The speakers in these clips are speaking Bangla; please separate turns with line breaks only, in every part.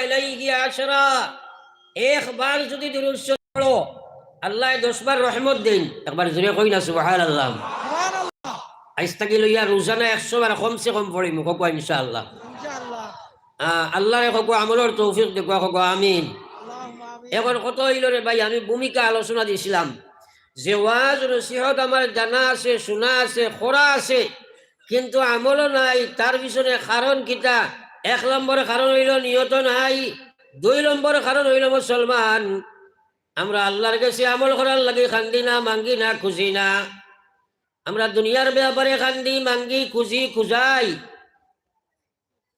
আলাইহি আশরা, একবার যদি দুরূদ শরীফ পড়ো আল্লাহ 10 বার রহমত দেন। একবার জোরে কই না সুবহানাল্লাহ। আজ থেকে লইয়া রোজানা 100 বার কমসে কম পড়িমু কক ইনশাআল্লাহ। আল্লাহরে কক আমলের তৌফিক দেখো কক আমিন। এখন কত হইল রে ভাই, আমি ভূমিকা আলোচনা দিছিলাম যে ওয়াজ নসিহত আমার জানা আছে, শোনা আছে, করা আছে, কিন্তু আমলও নাই। তার পিছনে কারণ কিতা? 1 নম্বর কারণ হইল নিয়ত নাই। 2 নম্বর কারণ হইল মুসলমান আমরা আল্লাহর কাছে আমল করার লাগে খান্দি না, মাঙ্গি না, খুঁজি না। আমরা দুনিয়ার ব্যাপারে খান্দি, মাঙ্গি, খুঁজি, খুঁজাই।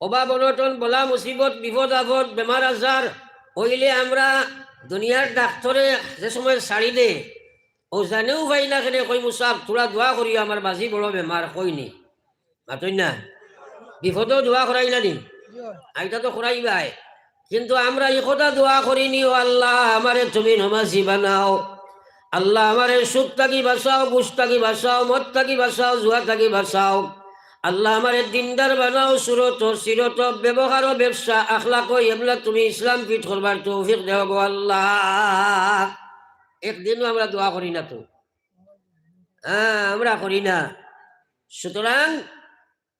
অভাব অনটন, বলা মুসিবত, বিপদ আপদ, বেমার আজার হইলে আমরা দুনিয়ার ডাক্তরে যে সময় ছাড়ি দে ও জানেও ভাই না কেন কই মুসাফ তোরা দোয়া করি আমার বাজি বড় বেমার কইনি মাতই না, বিপদেও দোয়া করাই না নি, আইটা তো করাই ভাই। কিন্তু আমরা এই কথা দোয়া করিনি, ও আল্লাহ আমারে তুমি নমাজি বানাও, আল্লাহ আমারে সুদ থাকি বাঁচাও, ঘুষ থাকি বাঁচাও, মদ থাকি বাঁচাও, জুয়া থাকি বাঁচাও, আল্লাহ আমারে দিনদার বানাও, সুরত সিরত ব্যবহার ও ব্যবসা আখলাক এগুলা তুমি ইসলাম ফিট করবার তৌফিক দেও গো আল্লাহ। একদিনও আমরা দোয়া করি না তো, আমরা করি না। সুতরাং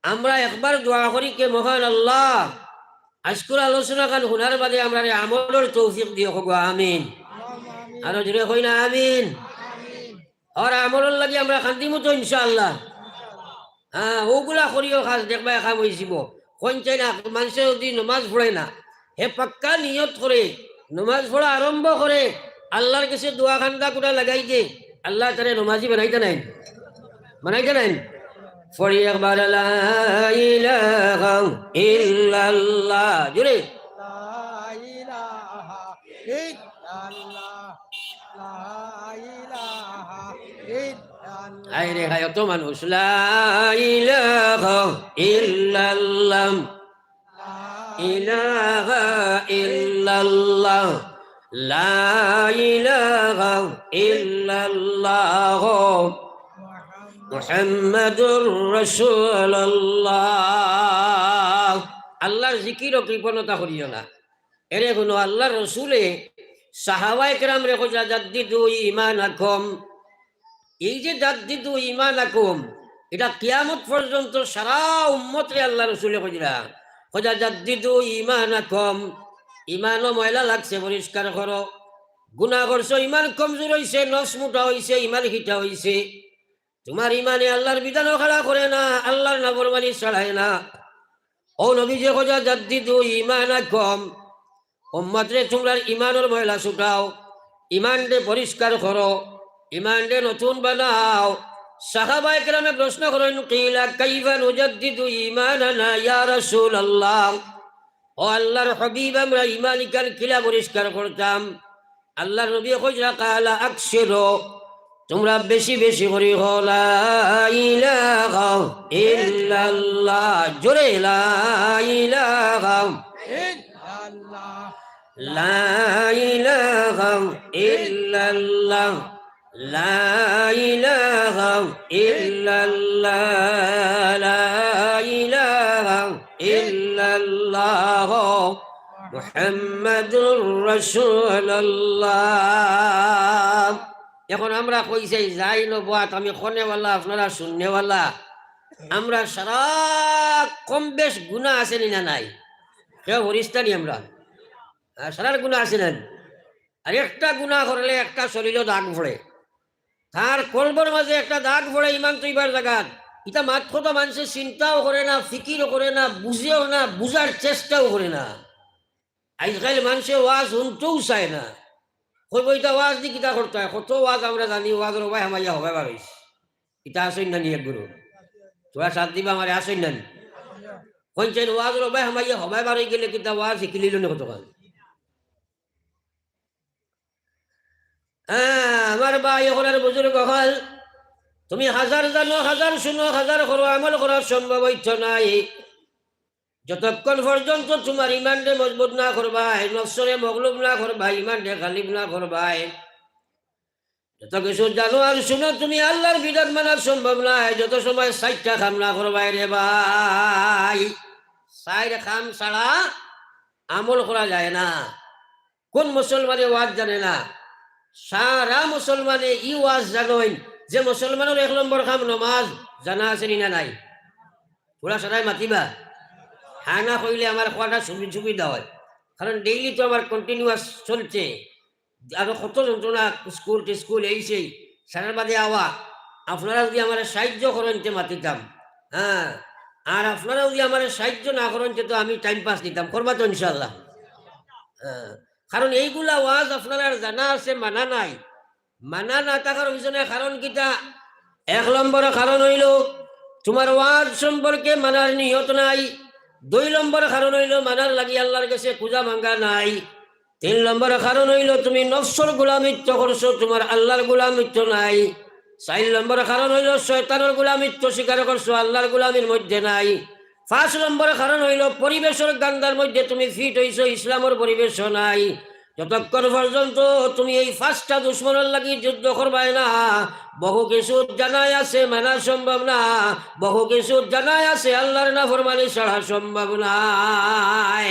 আমরা একবার দোয়া করি কে মহান আল্লাহ আজকের আলোচনা কান শোনার বাদে আমরা আমলের তৌফিক দিও গো আমিন। আরো জোরে কই না আমিন। আর আমলের লাগি আমরা শান্তি মতো ইনশাআল্লাহ। ওগুলা করিও খাস দেখবা খাম হয়েছিব কোন চাই না। মানুষে যদি নমাজ পড়ে না, হে পাক্কা নিয়ত করে নমাজ পড়া আরম্ভ করে আল্লাহর কাছে দোয়া খান্দা কুটা লাগাই দে, আল্লাহ তারে নমাজি বানাইতে নাই, বানাইতে নাই। ফরি একবার লা ইলাহা ইল্লাল্লাহ জোরে আই রে খায় তো মানুষ লা ইলাহা ইল্লাল্লাহ, ইলাহা ইল্লাল্লাহ, লা ইলাহা ইল্লাল্লাহ, মুহাম্মাদুর রাসূলুল্লাহ। আল্লাহর জিকির ও কৃপণতা করিও না। এরে কোনো আল্লাহর রসুলে সাহাবায়ে কেরাম রে কইলা জাদ্দিদু ঈমানাকুম। এই যে জাদ্দিদু ঈমানাকুম এটা কিয়ামত পর্যন্ত সারা উম্মতরে আল্লাহ রসুলে কইলা কইলা জাদ্দিদু ঈমানাকুম। ঈমানও ময়লা লাগছে পরিষ্কার করো, গুনাহ করছো ঈমান কমজোর হইছে, নফস মোটা হইছে, ঈমান হিটা হইছে, তোমার ঈমানে আল্লাহর বিধানও খেলা করে না, আল্লাহর নাফরমানি ছাড়ায় না। ও নবী যে কইলা জাদ্দিদু ঈমানাকুম, উম্মতরে তোমরা ঈমানের ময়লা ছুটাও, ঈমানকে পরিষ্কার করো, ঈমানকে নতুন বানাও। সাহাবায়ে কেরামে প্রশ্ন করেন কিলা কাইফা নুজাদ্দিদু ঈমানানা ইয়া রাসূলুল্লাহ। ও আল্লাহর হাবিব আমরা ঈমান ইকান কিলা পরিষ্কার করতাম? আল্লাহর নবী কইরা কালা আকসিরু, তোমরা বেশি বেশি করে লা ইলাহা ইল্লাল্লাহ জোরে লা ইলাহা ইল্লাল্লাহ, লা ইলাহা ইল্লাল্লাহ, লা ইলাহা ইল্লাল্লাহ, লা ইলাহা ইল্লাল্লাহ, মুহাম্মাদুর রাসূলুল্লাহ। এখন আমরা কইছে যাই নবাত আমি খনেওয়ালা আপনারা শূন্যওয়ালা, আমরা সারা কম বেশ গুনাহ আছে না নাই? কেউ হরিস্তানি আমরা সারার গুনাহ আছে না? আর একটা গুনাহ করলে একটা শরীরে দাগ পড়ে, তার কলবর মাঝে একটা দাগ পড়ে ইমান তৈবার জায়গাত। এটা মাত্র তো মানুষের চিন্তাও করে না, ফিকিরও করে না, বুঝেও না, বুঝার চেষ্টাও করে না। আজকাল মানুষে ওয়াজ শুনতেও চায় না। কইব এটা ওয়াজ দি কিতা করতে হয়, কত ওয়াজ আমরা জানি, ওয়াজের ভাই হামাইয়া হবে পারিস। ইটা আসেন না নি এক গুরু তোরা সাত দিবা আমার আসেন না কইছেন ওয়াজের ভাই হামাইয়া হবে পারি গেলে কিতা ওয়াজ শিখিলিল না কতক্ষণ। আমার ভাই এখন আর বুজুর্গ হল, তুমি হাজার জানো, হাজার শুনো, হাজার করো, আমল করার সম্ভব হইতো নাই যতক্ষণ পর্যন্ত তোমার ইমানকে মজবুত না করবাই, নফসরে মগলুব না করবাই, ইমানকে গালিব না করবাই, যত কিছু জানো আর শুনো তুমি আল্লাহর বিধান মানা সম্ভব নাই যত সময় 60টা কাম না করবাই রে ভাই। 4 কাম ছাড়া আমল করা যায় না। কোন মুসলমানে ওয়াজ জানে না? সারা মুসলমানে ই ওয়াজ জানেন যে মুসলমানের 1 নম্বর কাম নমাজ। জানা আছে না নাই? ওরা সবাই মাতিবা হ্যাঁ না কইলে আমার খোয়াটা সুবিধা হয়, কারণ ডেইলি তো আমার কন্টিনিউয়াস চলছে। আরো কত যন্ত্রণা, স্কুল টিস্কুল এই সেই সারার বাদে আওয়া। আপনারা যদি আমার সাহায্য করেন তে মাতিতাম, হ্যাঁ। আর আপনারা যদি আমার সাহায্য না করেন তো আমি টাইম পাস নিতাম, করবা তো ইনশাল্লাহ। হ্যাঁ, কারণ এইগুলা ওয়াজ আপনারা জানা আছে, মানা নাই। মানা না থাকার পিছনে কারণ কিটা? 1 নম্বর কারণ হইল তোমার ওয়াজ সম্পর্কে মানার নিয়ত নাই। 2 নম্বর কারণ হইল মানার লাগি আল্লাহর কাছে পূজা মাঙ্গা নাই। 3 নম্বর কারণ হইল তুমি নফসর গোলামিত্ব করছো, তোমার আল্লাহর গোলামিত্ব নাই। 4 নম্বর কারণ হইল শয়তানের গোলামিত্ব স্বীকার করছো, আল্লাহর গোলামির মধ্যে নাই। 5 নম্বর কারণ হইল পরিবেশের গান্ধার মধ্যে তুমি ফিট হইছো, ইসলামের পরিবেশ নাই। যতক্ষণ পর্যন্ত তুমি এই 5টা দুশ্মনের লাগি যুদ্ধ করবাই না, বহু কিছু জানাই আছে মানা সম্ভব না, বহু কিছু জানাই আছে আল্লাহর নাফরমানি ছাড়া সম্ভব নাই।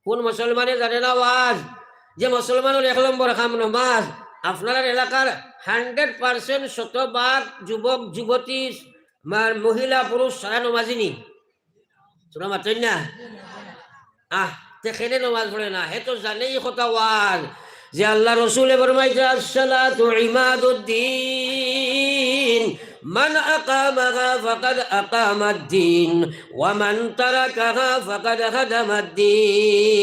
কোন মুসলমানে জানে না ওয়াজ যে মুসলমানের 1 নম্বর কাম নামাজ? আপনার এলাকার 100% শতভাগ যুবক যুবতী মহিলা পুরুষ সারা নমাজিনী? তোরা মাতেন না? তেখেনে নমাজ পড়ে না, হে তো জানেই কথা ওয়াজ যে আল্লাহ রসুলে ফরমাইছে আসসালাতু ইমাদুদ্দিন মান আকামাহা ফাকাদ আকামাদ্দিন ওয়া মান তারাকাহা ফাকাদ হাদামাদ্দিন।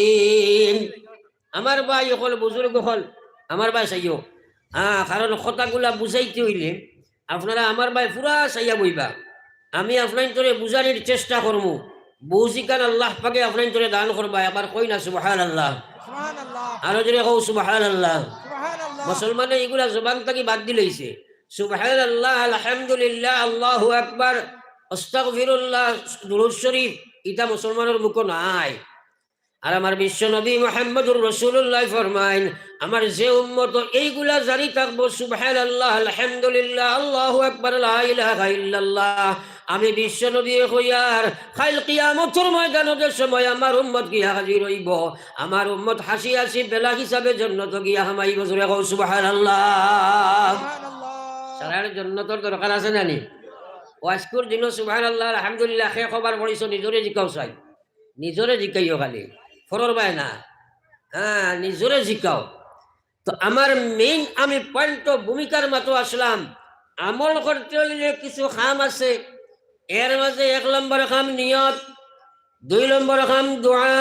আমার ভাই হল, বুজুর্গ হল, আমার ভাই চাইও, কারণ কথাগুলা বুঝাইতে হইলে আপনারা আমার ভাই পুরা চাইয়া বইবা। আমি আপনার তোরে বুঝানির চেষ্টা করবো, বুঝিকান আল্লাহ পাকে আপনার তোরে দান করবা। আবার কই না সুবহানাল্লাহ, আরো জোরে কও সুবহানাল্লাহ। মুসলমানে এগুলা জবান থেকে বাদ দিলেইছে। সুবহানাল্লাহ, আলহামদুলিল্লাহ, আল্লাহু আকবার, আস্তাগফিরুল্লাহ, দুরূদ শরীফ, এটা মুসলমানের মুখ নাই। আর আমার বিশ্ব নবী মুহাম্মদুর রাসূলুল্লাহ ফরমাইন, আমার যে উম্মত এইগুলা জানি থাকবো সুবহানাল্লাহ, আলহামদুলিল্লাহ, আল্লাহু আকবার, লা ইলাহা ইল্লাল্লাহ, আমি বিশ্ব নবী হইয়ার কাল কিয়ামতের ময়দানের সময় আমার উম্মত গিয়া হাজির হইব। আমার উম্মত হাসি হাসি বেলা হিসাবে জান্নাত গিয়া হামাইব। জোরে কও সুবহানাল্লাহ। সারার জান্নাতের দরকার আছে না নি? ওয়াজকুর দিন সুবহানাল্লাহ, আলহামদুলিল্লাহ খে খবর পড়িছ, নিজরে জিকাও চাই, নিজরে জিকাইও খালি ফরর বাই না, নিজরে জিকাও। তো আমার মেইন আমি পয়েন্ট ভূমিকার মতো আসলাম। আমল করতে হইলে কিছু খাম আছে, এর মাঝে 1 নম্বর খাম নিয়ত, 2 নম্বর খাম দোয়া,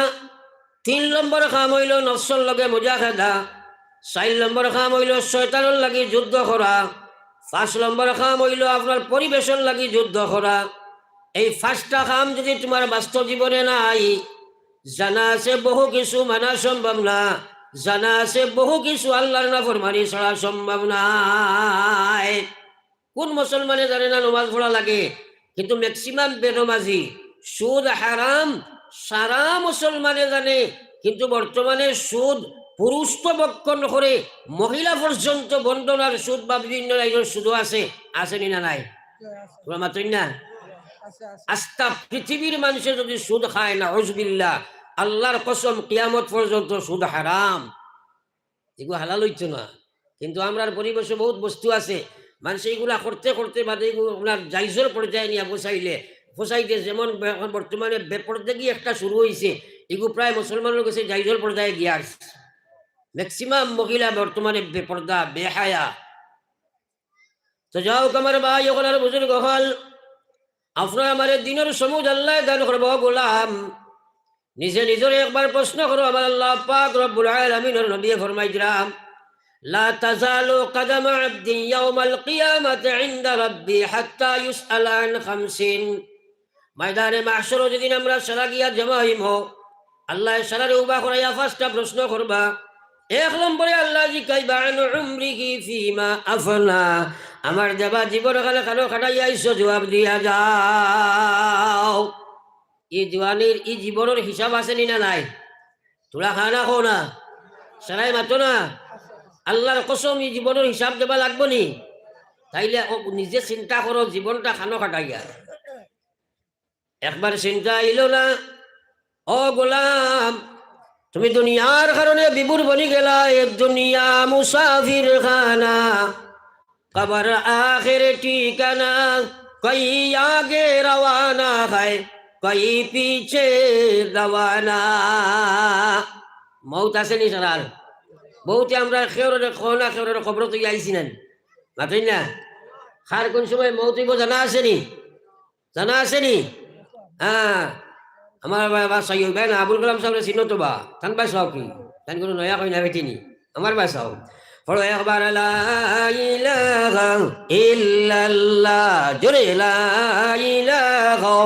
3 নম্বর খাম হইল নফসর লগে মুজাহাদা, 4 নম্বর খাম হইল শয়তানের লাগি যুদ্ধ করা, 5 নম্বর খাম হইল আপনার পরিবেশের লাগি যুদ্ধ করা। এই 5টা খাম যদি তোমার বাস্তব জীবনে নাই, জানা আছে বহু কিছু মানা সম্ভব না, জানা আছে বহু কিছু আল্লাহর নাফরমানি ছাড়া সম্ভব নাই। কোন মুসলমানে জানে না নামাজ পড়া লাগে? কিন্তু ম্যাক্সিমাম বেনমাজি। সুদ হারাম সারা মুসলমানে জানে, কিন্তু বর্তমানে সুদ পুরুষ তো বক্ষণ করে, মহিলা পর্যন্ত বন্ধনার সুদ বা বিভিন্ন লাইনের সুদও আছে। আসেনি না নাই? তোমরা মাত্রই না? আস্তা পৃথিবীর মানুষে যদি সুদ খায় না, হুজবিল্লাহ, আল্লাহর কসম কিয়ামত পর্যন্ত সুদ হারাম। এগুলো হালাল হইতো না, কিন্তু আমরা পরিবেশে বহুত বস্তু আছে মানুষ এইগুলা করতে করতে বাদে এগুলো আপনার জাইজর পর্যায়ে নিয়ে ফসাইতে যেমন বর্তমানে বেপরদেগি একটা শুরু হয়েছে, এগুলো প্রায় মুসলমানের কাছে জাইজর পর্যায়ে গিয়ে আসছে। ম্যাক্সিমাম মহিলা বর্তমানে বেপর্দা, বেহায়া। তো যাও আমার ভাই ওখানে বুজুর্গ হল, আপনার আমার দিনের সমুদ আল্লাহ দান করব গোলাম। নিজে নিজরে একবার প্রশ্ন করো, আমার আল্লাহ পাক রব্বুল আলামিনের নবী ফরমাইছিলাম, লা তাজালু কদম আবদি ইয়াউমাল কিয়ামাতি ইনদা রাব্বি হাত্তা ইউসআলা আন খামসিন। ময়দানে মাহশর যেদিন আমরা সারা গিয়া জমা হইব, আল্লাহ সারারে উবা করাইয়া 5টা প্রশ্ন করবা। 1 নম্বরে আল্লাহ জিজ্ঞাসা আন উমরিহি ফিমা আফনা, আমার দেবা জীবন কালে কালো কাটাইয়া আইছো, জবাব দিয়া যাও। এই জওয়ানির এই জীবনের হিসাব আছে না নাই? তোরা খানা খো না, সারাই মাতো না, আল্লাহর কসম এই জীবনের হিসাব দেবা লাগবো নি? তাইলে নিজে চিন্তা করো, জীবনটা খানো কাটাইয়া। একবার চিন্তা আইল না, ও গোলাম, তুমি দুনিয়ার কারণে বিভুর বনি গেলা, এ দুনিয়া মুসাফির খানা, কবর আখির ঠিকানা, কই আগে রওয়ানা है কই পিছে রওয়ানা। মৌত আছে নি সারার বহুতে আমরা খেউরে খোনা খেউরে খবর তো আইছি না মাতই না। খার কোন সময় মৌত হইব জানা আছে নি? জানা আছে নি? হ্যাঁ, আমার বাসা ইউবেন আবুল কালাম সাহেব চিনো তো বা তান বাসাও কি তান কোনো নয়া কই না বেটিনি আমার বাসাও পড়ো একবার লা ইলাহা ইল্লাল্লাহ, জোরে লা ইলাহা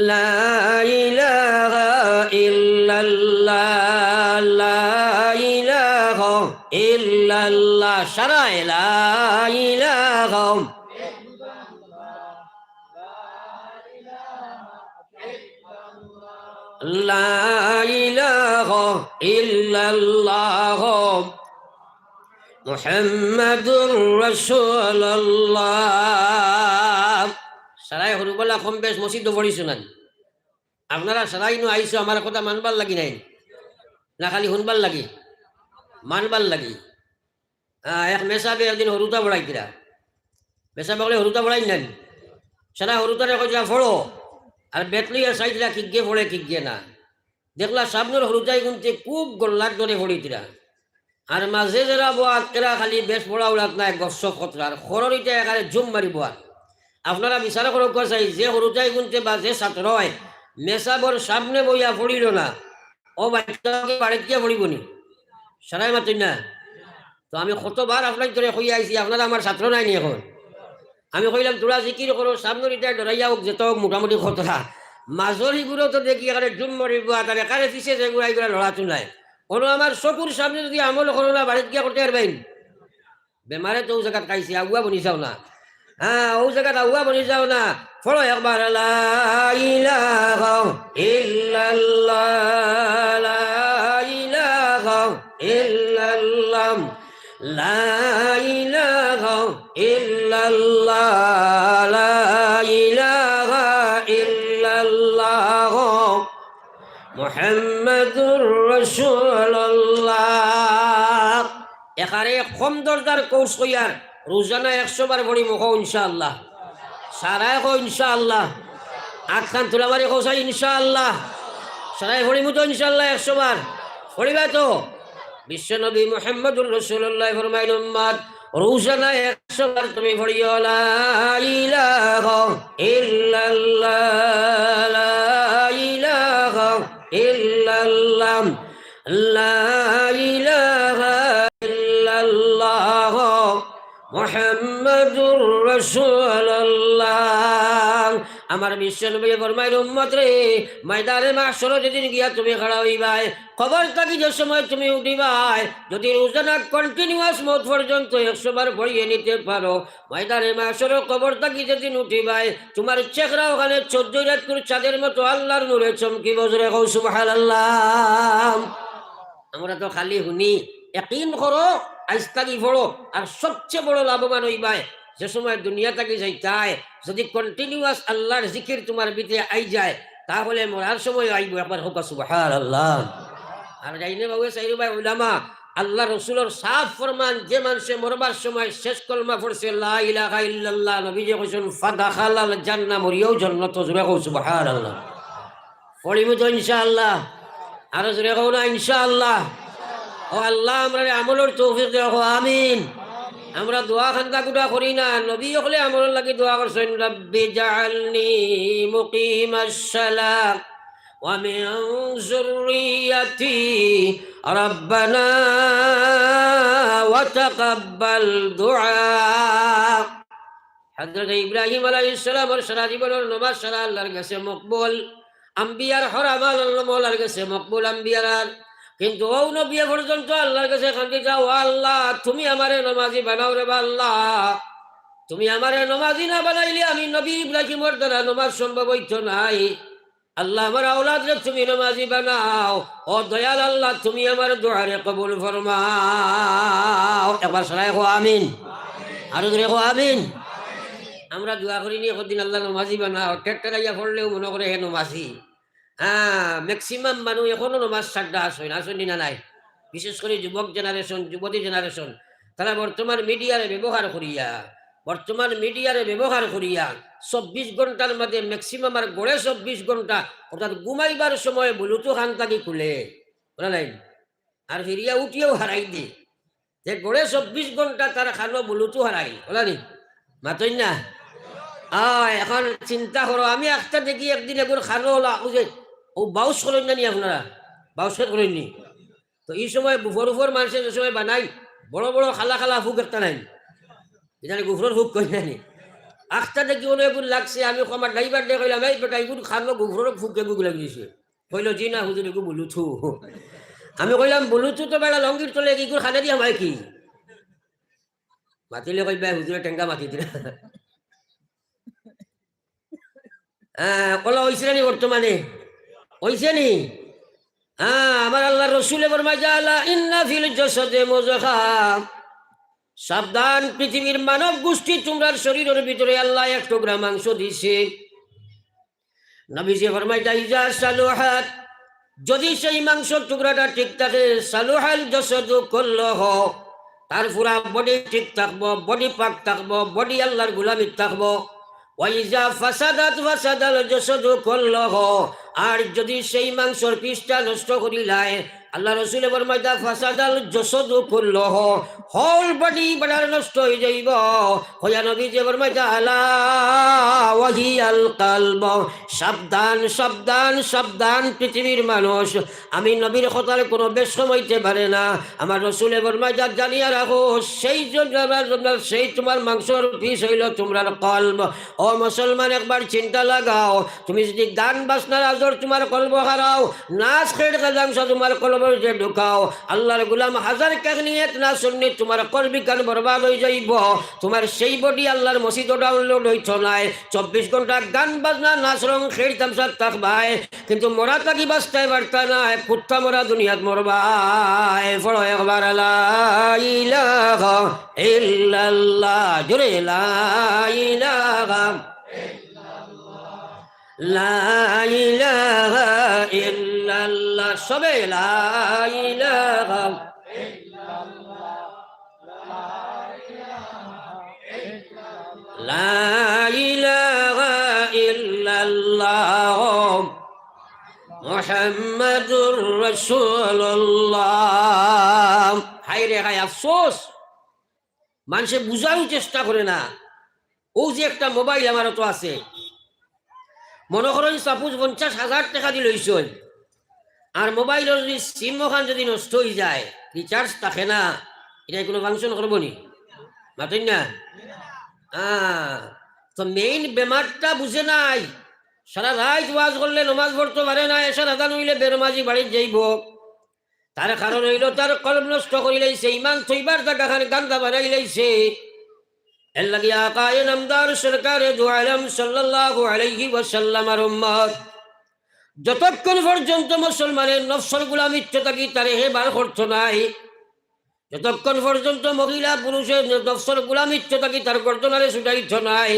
লা ইলাহা ইল্লাল্লাহ, লা ইলাহা ইল্লাল্লাহ, সারায় লা ইলাহা লা ইলাহা ইল্লাল্লাহ মুহাম্মাদুর রাসূলুল্লাহ। সারাই হরুবলা কম বেশ মসজিদ পড়ি শুনান। আপনারা সারাই নো আইসো আমার কথা মানবার লাগি নাই না খালি শুনবার লাগি? মানবার লাগি। এক মেসাবে একদিন হরুতা বড়াই কিরা মেসাবে বলে হরুতা বড়াই নেন সারা হরুতারে কইলা ফড়ো আর বেতলিয়া সাইডরা কিগে ফড়ে কিগে না দেখলা সামনের হরুতাই গুনতে খুব গোল্লার ধরে ফড়িতিরা আর মাঝে যারা বোয়াত এরা খালি বেশ পড়া উড়াত নাই গসব খতরার খররিটা এখানে জুম মারি বোয়াত। আপনারা বিচার করক চাই যে হরুতাই গুনতে বা যে ছাত্র হয় মেসাবর সামনে বইয়া ফড়িল না ও বাচ্চাকে বাড়িতে গিয়ে ফড়িব নি? সারাই মাতুন না তো আমি কতবার আপনার ধরে কই আইছি আপনারা আমার ছাত্র নাই নি এখন? আমি কইলাম তোরা জিকির করো সামনের ইটা ডরাইয়া হোক যেত মোটামুটি খতরা মাজর ইগুলো তো দেখি এখানে জুম মারিব তার এখানে পিছিয়ে যেগুলো এইগুলো লড়া চুলায় কোনো আমার চকুর সামনে যদি আমল করো না বাড়িতে গিয়া করতে পারবেন? বেমারে তো ও জায়গাত খাইছি আগুয়া বনি যাও না। হ্যাঁ, ও জায়গাত আগুয়া বনি যাও না। ফলো একবার লা ইলাহা ইল্লাল্লাহ, লা ইলাহা ইল্লাল্লাহ, লা ইলাহা ইল্লাল্লাহ, লা ইলাহা ইল্লাল্লাহ মুহাম্মাদুর রাসূলুল্লাহ। এখানে কম দরদার কৌশ কইয়ার রোজানা 100 বার পড়ি মুখ ইনশাআল্লাহ, সারায় কো ইনশাআল্লাহ, আখান তোলাবারি কৌশাই ইনশাআল্লাহ, সারায় পড়ি মুতো ইনশাআল্লাহ 100 বার পড়িবা তো। বিশ্বনবী মুহাম্মদুর রাসূলুল্লাহ ফরমাইল উম্মত রোজানা 100 বার তুমি পড়িও লা ইলাহা ইল্লাল্লাহ, লা ইলাহা ইল্লাল্লাহ, লা ইলাহা ইল্লাল্লাহ মুহাম্মাদুর রাসূলুল্লাহ। আমার বিশ্বনবী ফরমাইল উম্মত রে ময়দানে মাহশর যেদিন গিয়া তুমি খাড়া হইবাই খবর থাকি যে সময় তুমি উঠিবাই যদি রোজানা কন্টিনিউয়াস মত পর্যন্ত 100 বার পড়িয়ে নিতে পারো ময়দানে মাহশর খবর থাকি যেদিন উঠিবাই তোমার চেহারা ওখানে 14 রাত করে চাঁদের মতো আল্লাহর নূরে চমকি বজরে কও সুবহানাল্লাহ। আমরা তো খালি শুনি ইয়াকিন করো আইস্তাগি পড়ো আর সবচেয়ে বড় লাভবান হইবাই যে সময় দুনিয়া থেকে যাইতাই যদি কন্টিনিউয়াস আল্লাহর জিকির তোমার ভিতরে আই যায় তাহলে মরার সময় আইব একবার হোক সুবহানাল্লাহ। আর যাইনে বাবু সাইরু ভাই উলামা আল্লাহ রসুলের সাফ ফরমান যে মানুষে মরবার সময় শেষ কলমা পড়ছে লা ইলাহা ইল্লাল্লাহ নবীজি কইছেন ফাদাখালাল জান্নাহ মরিয়াও জান্নাত জুরে কও সুবহানাল্লাহ। পড়িমু তো ইনশাআল্লাহ, আর জুরে কও না ইনশাআল্লাহ। ও আল্লাহ আমরা আমলের তৌফিক দাও আমিন। আমরা দোয়া খান্দা গুডা করি না নবী হলে আমল লাগি দোয়া করছেন রব্বি জাআলনি মুকিমাস সালাহ ওয়া মিন যুররিয়াতি রাব্বানা ওয়া তাকাব্বাল দুআ। হযরত ইব্রাহিম আলাইহিস সালামের সারা জীবনের নামাজ সারা আল্লাহর কাছে মকবুল, আম্বিয়ার হরামাল আল্লাহর কাছে মকবুল আম্বিয়ার। কিন্তু ও নবী পর্যন্ত আল্লাহর কাছে কান্দি যাও আল্লাহ তুমি আমারে নমাজি বানাও রে আল্লাহ, তুমি আমারে নমাজি না বানাইলে আমি নবী ইব্রাহিমের দ্বারা নমাজ সম্ভব হইত নাই। আল্লাহ আমার আওলাদ রে তুমি নমাজি বানাও, ও দয়াল আল্লাহ তুমি আমার দোয়ারে কবুল ফরমাও। একবার সবাই কো আমিন, আরো ধরে কো আমিন। আমরা দোয়া করি নি একদিন আল্লাহ নমাজি বানাও, টেক্টারাইয়া পড়লেও মনে করে হে নমাজি। হ্যাঁ, ম্যাক্সিমাম মানুষ এখনো নমাজ ছাড়া আসেন না নাই, বিশেষ করে যুবক জেনারেশন, যুবতী জেনারেশন, তারা বর্তমান মিডিয়ারে ব্যবহার করিয়া 24 ঘন্টার মধ্যে ম্যাক্সিমাম আর গড়ে 24 ঘন্টা, অর্থাৎ ঘুমাইবার সময় ব্লুটুথ খান থাকি খুলে বলা নাই, আর ফিরিয়া উঠিয়েও হারাই দি, যে গড়ে 24 ঘন্টা তার খানো ব্লুটুথ হারাই বলা নি মাতই না। এখন চিন্তা করো, আমি একটা দেখি একদিন একবার খানো হলো যে ও বাউস করেন না নি, আপনারা বাউস করেন নি? তো এই সময় বুফর উফর মানুষের যে সময় বানাই বড় বড় খালা খালা ফুক একটা নাই, এখানে গুফরের ফুক করি না নি, আখটা দেখি ওনে এগুলো লাগছে, আমি আমার ড্রাইভার দিয়ে কইলাম এই বেটা এগুলো খানো গুফরের ফুক এগুলো লাগিয়েছে, কইলো জি না হুজুর এগুলো বলুথু। আমি কইলাম বলুথু তো বেড়া লঙ্গির চলে এগুলো খানা দিয়ে আমায় কি মাতিলে কইবা হুজুরে টেঙ্গা মাতি দিলা। কলা হয়েছে নি বর্তমানে, হয়েছে নি? আমার আল্লাহ রসুলে সাবধান, পৃথিবীর মানব গোষ্ঠী তোমরা শরীরের ভিতরে আল্লাহ 1 টুকরা মাংস দিছে। নবীজি ফরমাইতা ইজা সালুহাত, যদি সেই মাংসের টুকরাটা ঠিক থাকে, সালুহাল জাসাদু কুল্লুহু, তার পুরা বডি ঠিক থাকবো, বডি পাক থাকবো, বডি আল্লাহর গোলামি থাকবো। ওয়াইজা ফাসাদাত ফাসাদাল জাসাদু কুল্লুহু, আর যদি সেই মাংসের পিসটা নষ্ট করিলায়, আল্লাহ রসুলে ফরমাইতা ফাসাদাল জাসাদু কুল্লুহু, হোল বডি বড়ার নষ্ট হয়ে যাইব। হইয়া নবী যে ফরমাইতা আলা ওয়াহিয়াল কলব, সাবধান সাবধান সাবধান পৃথিবীর মানুষ, আমি নবীর কথার কোনো বেশম হইতে পারে না। আমার রসুলে ফরমাইতা জানিয়া রাখো, সেই তোমার মাংসর পিস হইল তোমরা কলব। ও মুসলমান, একবার চিন্তা লাগাও, তুমি যদি গান বাজনার আজর তোমার কলব হারাও, নাচ খেড় কাজাংশ তোমার কলবের যে ঢুকাও, আল্লাহর গুলাম হাজার কাকনিয়ত না শুননি তোমার কলবি কান বরবাদ হয়ে যাইব। তোমার সেই বডি আল্লাহর মসজিদও ডাউনলোড হইছ নাই, 24 ঘন্টা গান বাজনা নাচ রং খেড় তামসার থাকবাই, কিন্তু মরা তাকি বাঁচতে পারতা না, কুত্তা মরা দুনিয়াত মরবাই। ফলো একবার লা ইলাহা ইল্লাল্লাহ, জোরে লা ইলাহা লা ইলাহা ইল্লাল্লাহ, সবে লা ইলাহা লা ইলাহা ইল্লাল্লাহ মুহাম্মাদুর রাসূলুল্লাহ। হায় রে হায়, আফসোস, মানুষে বুঝারও চেষ্টা করে না। ও যে একটা মোবাইল আমারও তো আছে, মনে করেন সাপোজ 50,000 টাকা দিয়ে লইছই, আর মোবাইলের যদি সিম ওখান যদি নষ্ট হয়ে যায়, রিচার্জ থাকে না, এটা কোনো ফাংশন করবো নি? মাতেন না। তো মেইন বেমারটা বুঝে নাই, সারা রাত ওয়াজ করলে নমাজ পড়তে পারে না, এসার আদান হইলে বেরমাজি বাড়ির যাইব, তার কারণ হইল তার কলম নষ্ট করি লাইছে, ইমান থইবার জায়গাখানে গান্দা বানাই লাইছে। এর লাগি আকায়ে নামদার সরকারে দু আলম সাল্লাল্লাহু আলাইহি ওয়াসাল্লামের উম্মত যতক্ষণ পর্যন্ত মুসলমানের নফসের গোলামিত্ব থাকি তারে হেবার করতো নাই, যতক্ষণ পর্যন্ত মহিলা পুরুষের নফসের গোলামিত্ব থাকি তার গর্দনারে ছুটাইত নাই,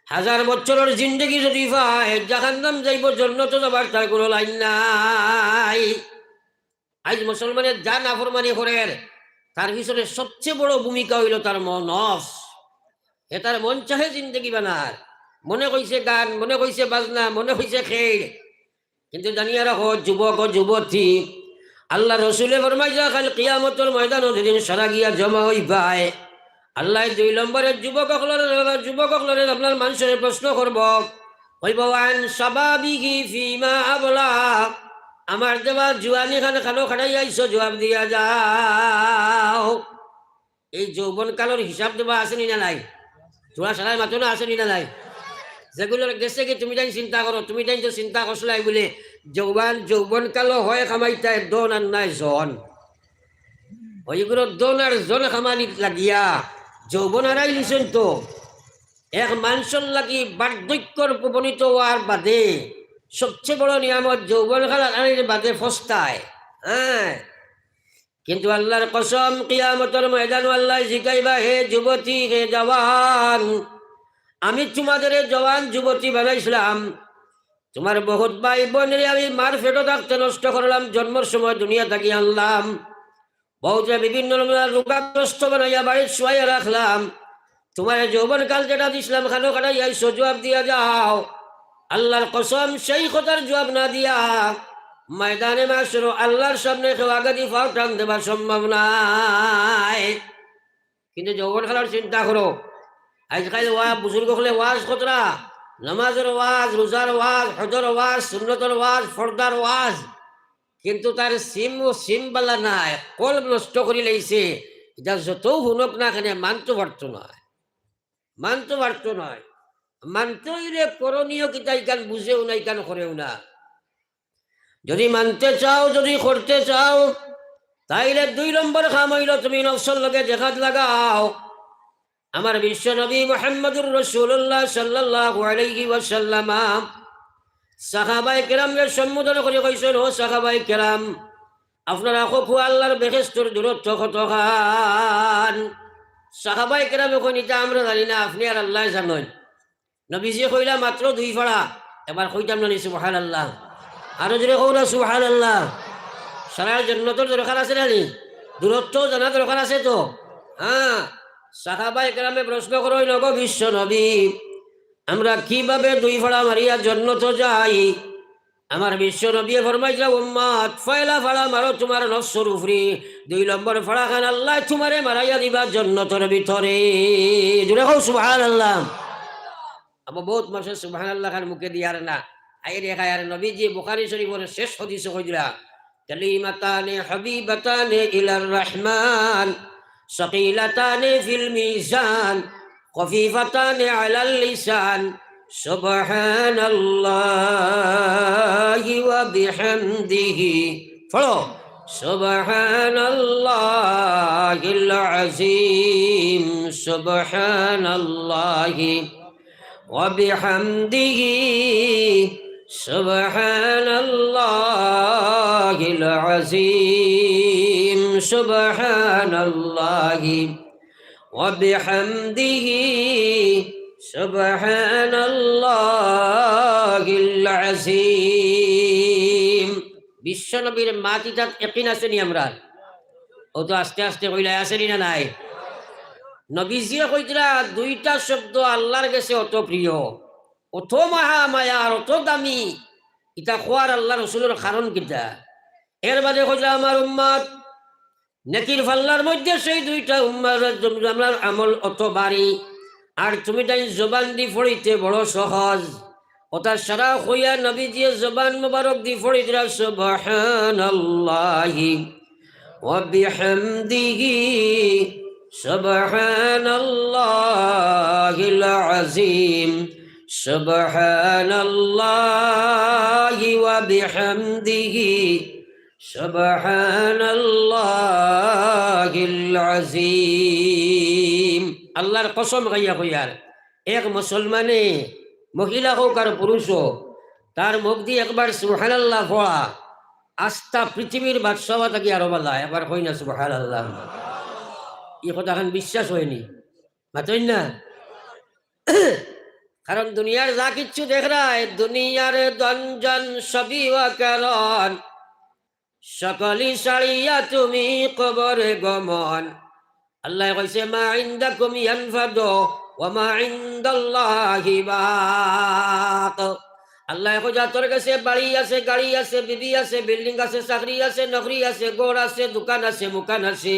1000 বছরের জিন্দগি যদি পায় জাহান্নাম যাইব, জান্নাতে যাবার তার কোনো লাইন নাই। আজ মুসলমানের যা নাফরমানি করে, তার পিছনে সবচেয়ে বড় ভূমিকা হইল তার নফস। এ তার মন চাহে জিন্দগি বানার, মনে কইছে গান, মনে কইছে বাজনা, মনে কইছে খেড়। কিন্তু জানিয়ে রাখো যুবক ও যুবতী, আল্লাহ রসুলে ফরমাইয়া কাল কিয়ামতের ময়দান যেদিন সারা গিয়া জমা হইবায়, আল্লাহ 2 নম্বরের যুবক অকলরে আপনার মানুষের প্রশ্ন করব, কইব আন শাবাবিহি ফিমা আবলা, আমার দেবা জুয়ানি খানো খাটাই আইছো, জবাব দিয়া যাও। এই যৌবন কালের হিসাব দেবা আসেনি না নাই? তোরা সারাই মাত্র না আসেনি না নাই? যেগুলো গেছে কি তুমি তাই চিন্তা করো, তুমি তাই তো চিন্তা করলাই বলে যৌবন কালো হয় খামাইতায় দন আর নাই জন, ওইগুলো দন আর জন খামানি লাগিয়া যৌবন হারাই লিছেন। তো এক মানুষের লাগি বার্ধক্যর উপনীত হওয়ার বাদে সবচেয়ে বড় নিয়ামত যৌবন কালের বাদে ফস্তায়। কিন্তু আল্লাহর কসম, কিয়ামতের ময়দান আল্লাহ জিগাইবা, হে যুবতী, হে জওয়ান, আমি তোমাদের জওয়ান যুবতী বানাইছিলাম, তোমার বহুত ভাই বোনের আমি মার ফেটো থাকতে নষ্ট করলাম, জন্মের সময় দুনিয়া থাকি আনলাম, বহুতে বিভিন্ন রোগাগ্রস্ত বানাইয়া বাড়ির শুয়াইয়া রাখলাম, তোমার যৌবন কাল যেটা দিছিলাম খানো কাটাইয়াই জবাব দিয়া যাও। আল্লাহর কসম সেই কথার জবাব না দিয়া ময়দানে মাসর আল্লাহর সামনে কেউ আগাদি ফাও টান দেবার সম্ভব নাই। কিন্তু যৌবন খেলার চিন্তা করো, আজকাল বুজুর্গ হলে ওয়াজ কতরা, নামাজের ওয়াজ, রোজার ওয়াজ, হজর ওয়াজ, সুন্নতর ওয়াজ, ফর্দার ওয়াজ, কিন্তু তার সিমবালা নাই, কলব নষ্ট করে লাইছে। এটা যত শুনক না কেন মানতে পারতো নয়, মানতে পারতো নয়, মানতে হইলে করণীয় কিতা ইকান বুঝেও না, ইকান করেও না। যদি মানতে চাও, যদি করতে চাও, তাইলে 2 নম্বর কাম হইল তুমি নফসের লগে জেহাদ লাগাও। আমার বিশ্ব নবী মুহাম্মদুর রাসূলুল্লাহ সাল্লাল্লাহু আলাইহি ওয়াসাল্লাম সাহাবায়ে কেরামকে সম্বোধন করে কইছেন, ও সাহাবায়ে কেরাম, আপনারা খুব আল্লাহর বেহেশতের দূরত্ব কত খান। সাহাবায়ে কেরাম কইন, এটা আমরা জানি না, আপনি আর আল্লাহ জানেন। নবীজি কইলা মাত্র 2 ফাড়া, এবার কইতাম না সুবহানাল্লাহ, আরো জোরে কইলা সুবহানাল্লাহ। সারা জান্নাতের দরকার আছে না, দূরত্ব জানা দরকার আছে তো। হ্যাঁ, সাহাবায়ে কেরামে প্রশ্ন করই, নগো বিশ্ব নবী, আমরা কিভাবে 2 ফাড়া মারিয়া জান্নাতে যাই? আমার বিশ্ব নবী ফরমাইছে, উম্মত পয়লা ফাড়া মারো তোমার নফসের উপরে, 2 নম্বর ফাড়া খান আল্লাহ তোমারে মারাইয়া দিবা জান্নাতের ভিতরে। জোরে কও সুবহানাল্লাহ। আবার বহুত মানুষ সুবহানাল্লাহ খান মুখে দিয়ার না, আইরে খায়ার নবীজি বুখারী শরীফের শেষ হাদিসে কইরা, কালিমাতানি হাবিবাতানি ইলার রহমান সাকিলাতানি ফিল মিজান খফিফাতানি আলাল লিসান সুবহানাল্লাহি ওয়া বিহামদিহি। পড়ো, সুবহানাল্লাহিল আযীম সুবহানাল্লাহি ওয়া বিহামদিহি সুবহানাল্লাহিল আযীম সুবহানাল্লাহি ওয়া বিহামদিহি সুবহানাল্লাহিল আযীম। বিশ্বনবীর মাটিটা ইয়াকিন আছে নি আমরা? ও তো আস্তে আস্তে কইলা আছে না নাই? নবীজিয়ে কইতরা 2টা শব্দ আল্লাহর কাছে অত প্রিয়, অত মহামায়া আর অত দামি, এটা খোয়ার আল্লাহ রসুলের কারণ কিটা? এর বাদে কইলা আমার উম্মত নেকির ফাল্লার মধ্যে সেই 2টা আমার আমল অত বাড়ি, আর তুমি তাই জবান দি ফড়িতে বড় সহজ। ওটা সারা হইয়া নবীজি জবান মুবারক দি ফড়িতরা সুবহানাল্লাহি ওয়া বিহামদিহি সুবহানাল্লাহিল আযীম সুবহানাল্লাহি ওয়া বিহামদিহি সুবহানাল্লাহিল আযীম। আল্লাহর কসম গাইয়া কইয়ার, এক মুসলমানে মহিলা হোক আর পুরুষ হোক, তার মুখ দিয়ে একবার সুবহানাল্লাহ পড়া আস্থা পৃথিবীর বাদশাহ থাকি আরো বালা। একবার কই না সুবহানাল্লাহ। এই কথা এখন বিশ্বাস হয়নি, মাতই না। কারণ দুনিয়ার যা কিচ্ছু দেখ রায়, দুনিয়ার দঞ্জন সবই কারণ, সকলি সারিয়া তুমি কবরে গমন। আল্লাহ কইছে, মা ইনদাকুম ইয়ানফাদু ওয়া মা ইনদাল্লাহি বাক। আল্লাহ কইছে, তোর কাছে বাড়ি আছে, গাড়ি আছে, বিবি আছে, বিল্ডিং আছে, চাকরি আছে, নকরি আছে, গড় আছে, দোকান আছে, মুকান আছে,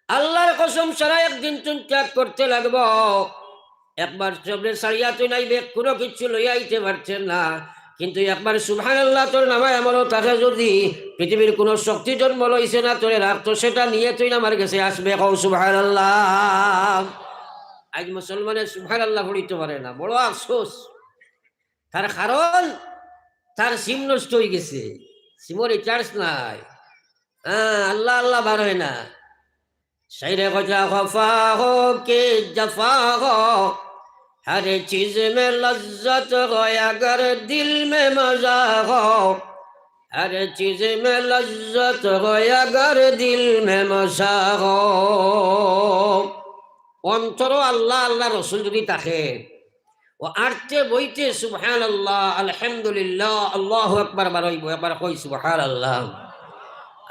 আল্লাহর কসম সারা একদিন তুমি ত্যাগ করতে লাগবো। একবার চবলে সারিয়া তুই নাইবে, কোনো কিছু লইয়া আইতে পারছেন না, কিন্তু একবার সুবহানাল্লাহ তোর নামায় আমারও তাকে যদি পৃথিবীর কোনো শক্তি জন্ম লইছে না তোরে রাখতো, সেটা নিয়ে তুই আমার কাছে আসবে। কও সুবহানাল্লাহ। আজ মুসলমানের সুবহানাল্লাহ পড়িতে পারে না, বড় আফসোস। তার কারণ তার সিম নষ্ট হয়ে গেছে, সিমর রিচার্জ নাই। আল্লাহ আল্লাহ বার হয় না। शायरे ख़ुदा खफा हो के जफा हो, हर चीज में लज्जत हो अगर दिल में मजा हो, हर चीज में लज्जत हो अगर दिल में मजा हो। অন্তর আল্লাহ আল্লাহ রসুল যদি থাকে, ও আরতে বইতে সুবহানাল্লাহ আলহামদুলিল্লাহ আল্লাহু আকবার বারইব একবার কই সুবহানাল্লাহ।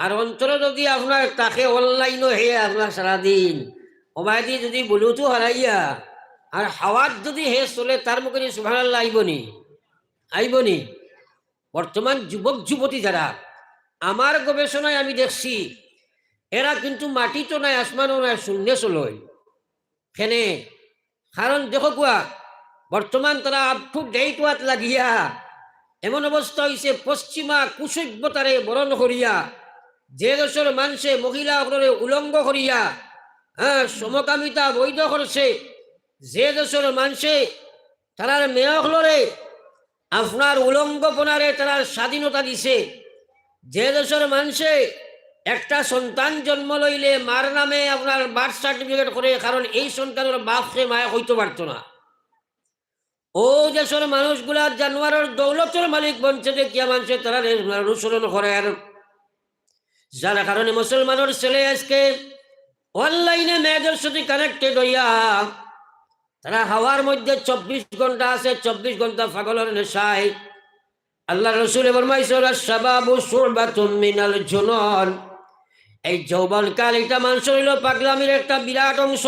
আর অন্তরে যদি আপনার তাকে অনলাইনও হে আপনার সারাদিন ওবায়দি যদি বলুতো হারাইয়া আর হাওয়াত যদি হে চলে তার মুখে সুবহানাল্লাহ আইবনি আইবনি। বর্তমান যুবক যুবতী যারা আমার গবেষণায় আমি দেখছি এরা কিন্তু মাটি তো নাই আসমানও নাই শূন্য চলয় ফেনে। কারণ দেখো কুয়া বর্তমান তারা আপ টু ডেট ওয়াত লাগিয়া এমন অবস্থা হয়েছে পশ্চিমা কুসভ্যতারে বরণ করিয়া যে দেশের মানুষে মহিলা উলঙ্গ করিয়া হ্যাঁ সমকামিতা বৈধ করছে, যে দেশের মানুষে তারার মেয়কলরে আপনার উলঙ্গপনারে তারা স্বাধীনতা দিছে, যে দেশের মানুষে একটা সন্তান জন্ম লইলে মার নামে আপনার বার্থ সার্টিফিকেট করে, কারণ এই সন্তানের বাপকে মায়া হইতে পারত না। ও দেশের মানুষগুলা জানোয়ারের দৌলতের মালিক বনছে যে কিয়া মানুষে তারা অনুসরণ করে। আর যার কারণে মুসলমানের ছেলে আজকে অনলাইনে মেয়েদের সাথে কানেক্টেড হইয়া তারা হাওয়ার মধ্যে 24 ঘন্টা আছে, 24 ঘন্টা পাগলের নেশায়। আল্লাহ রসুল ফরমাইছেন শাবাবু শুরবাতুম মিনাল জুনুন, এই যৌবনকাল এটা মানুষের হইল পাগলামির একটা বিরাট অংশ।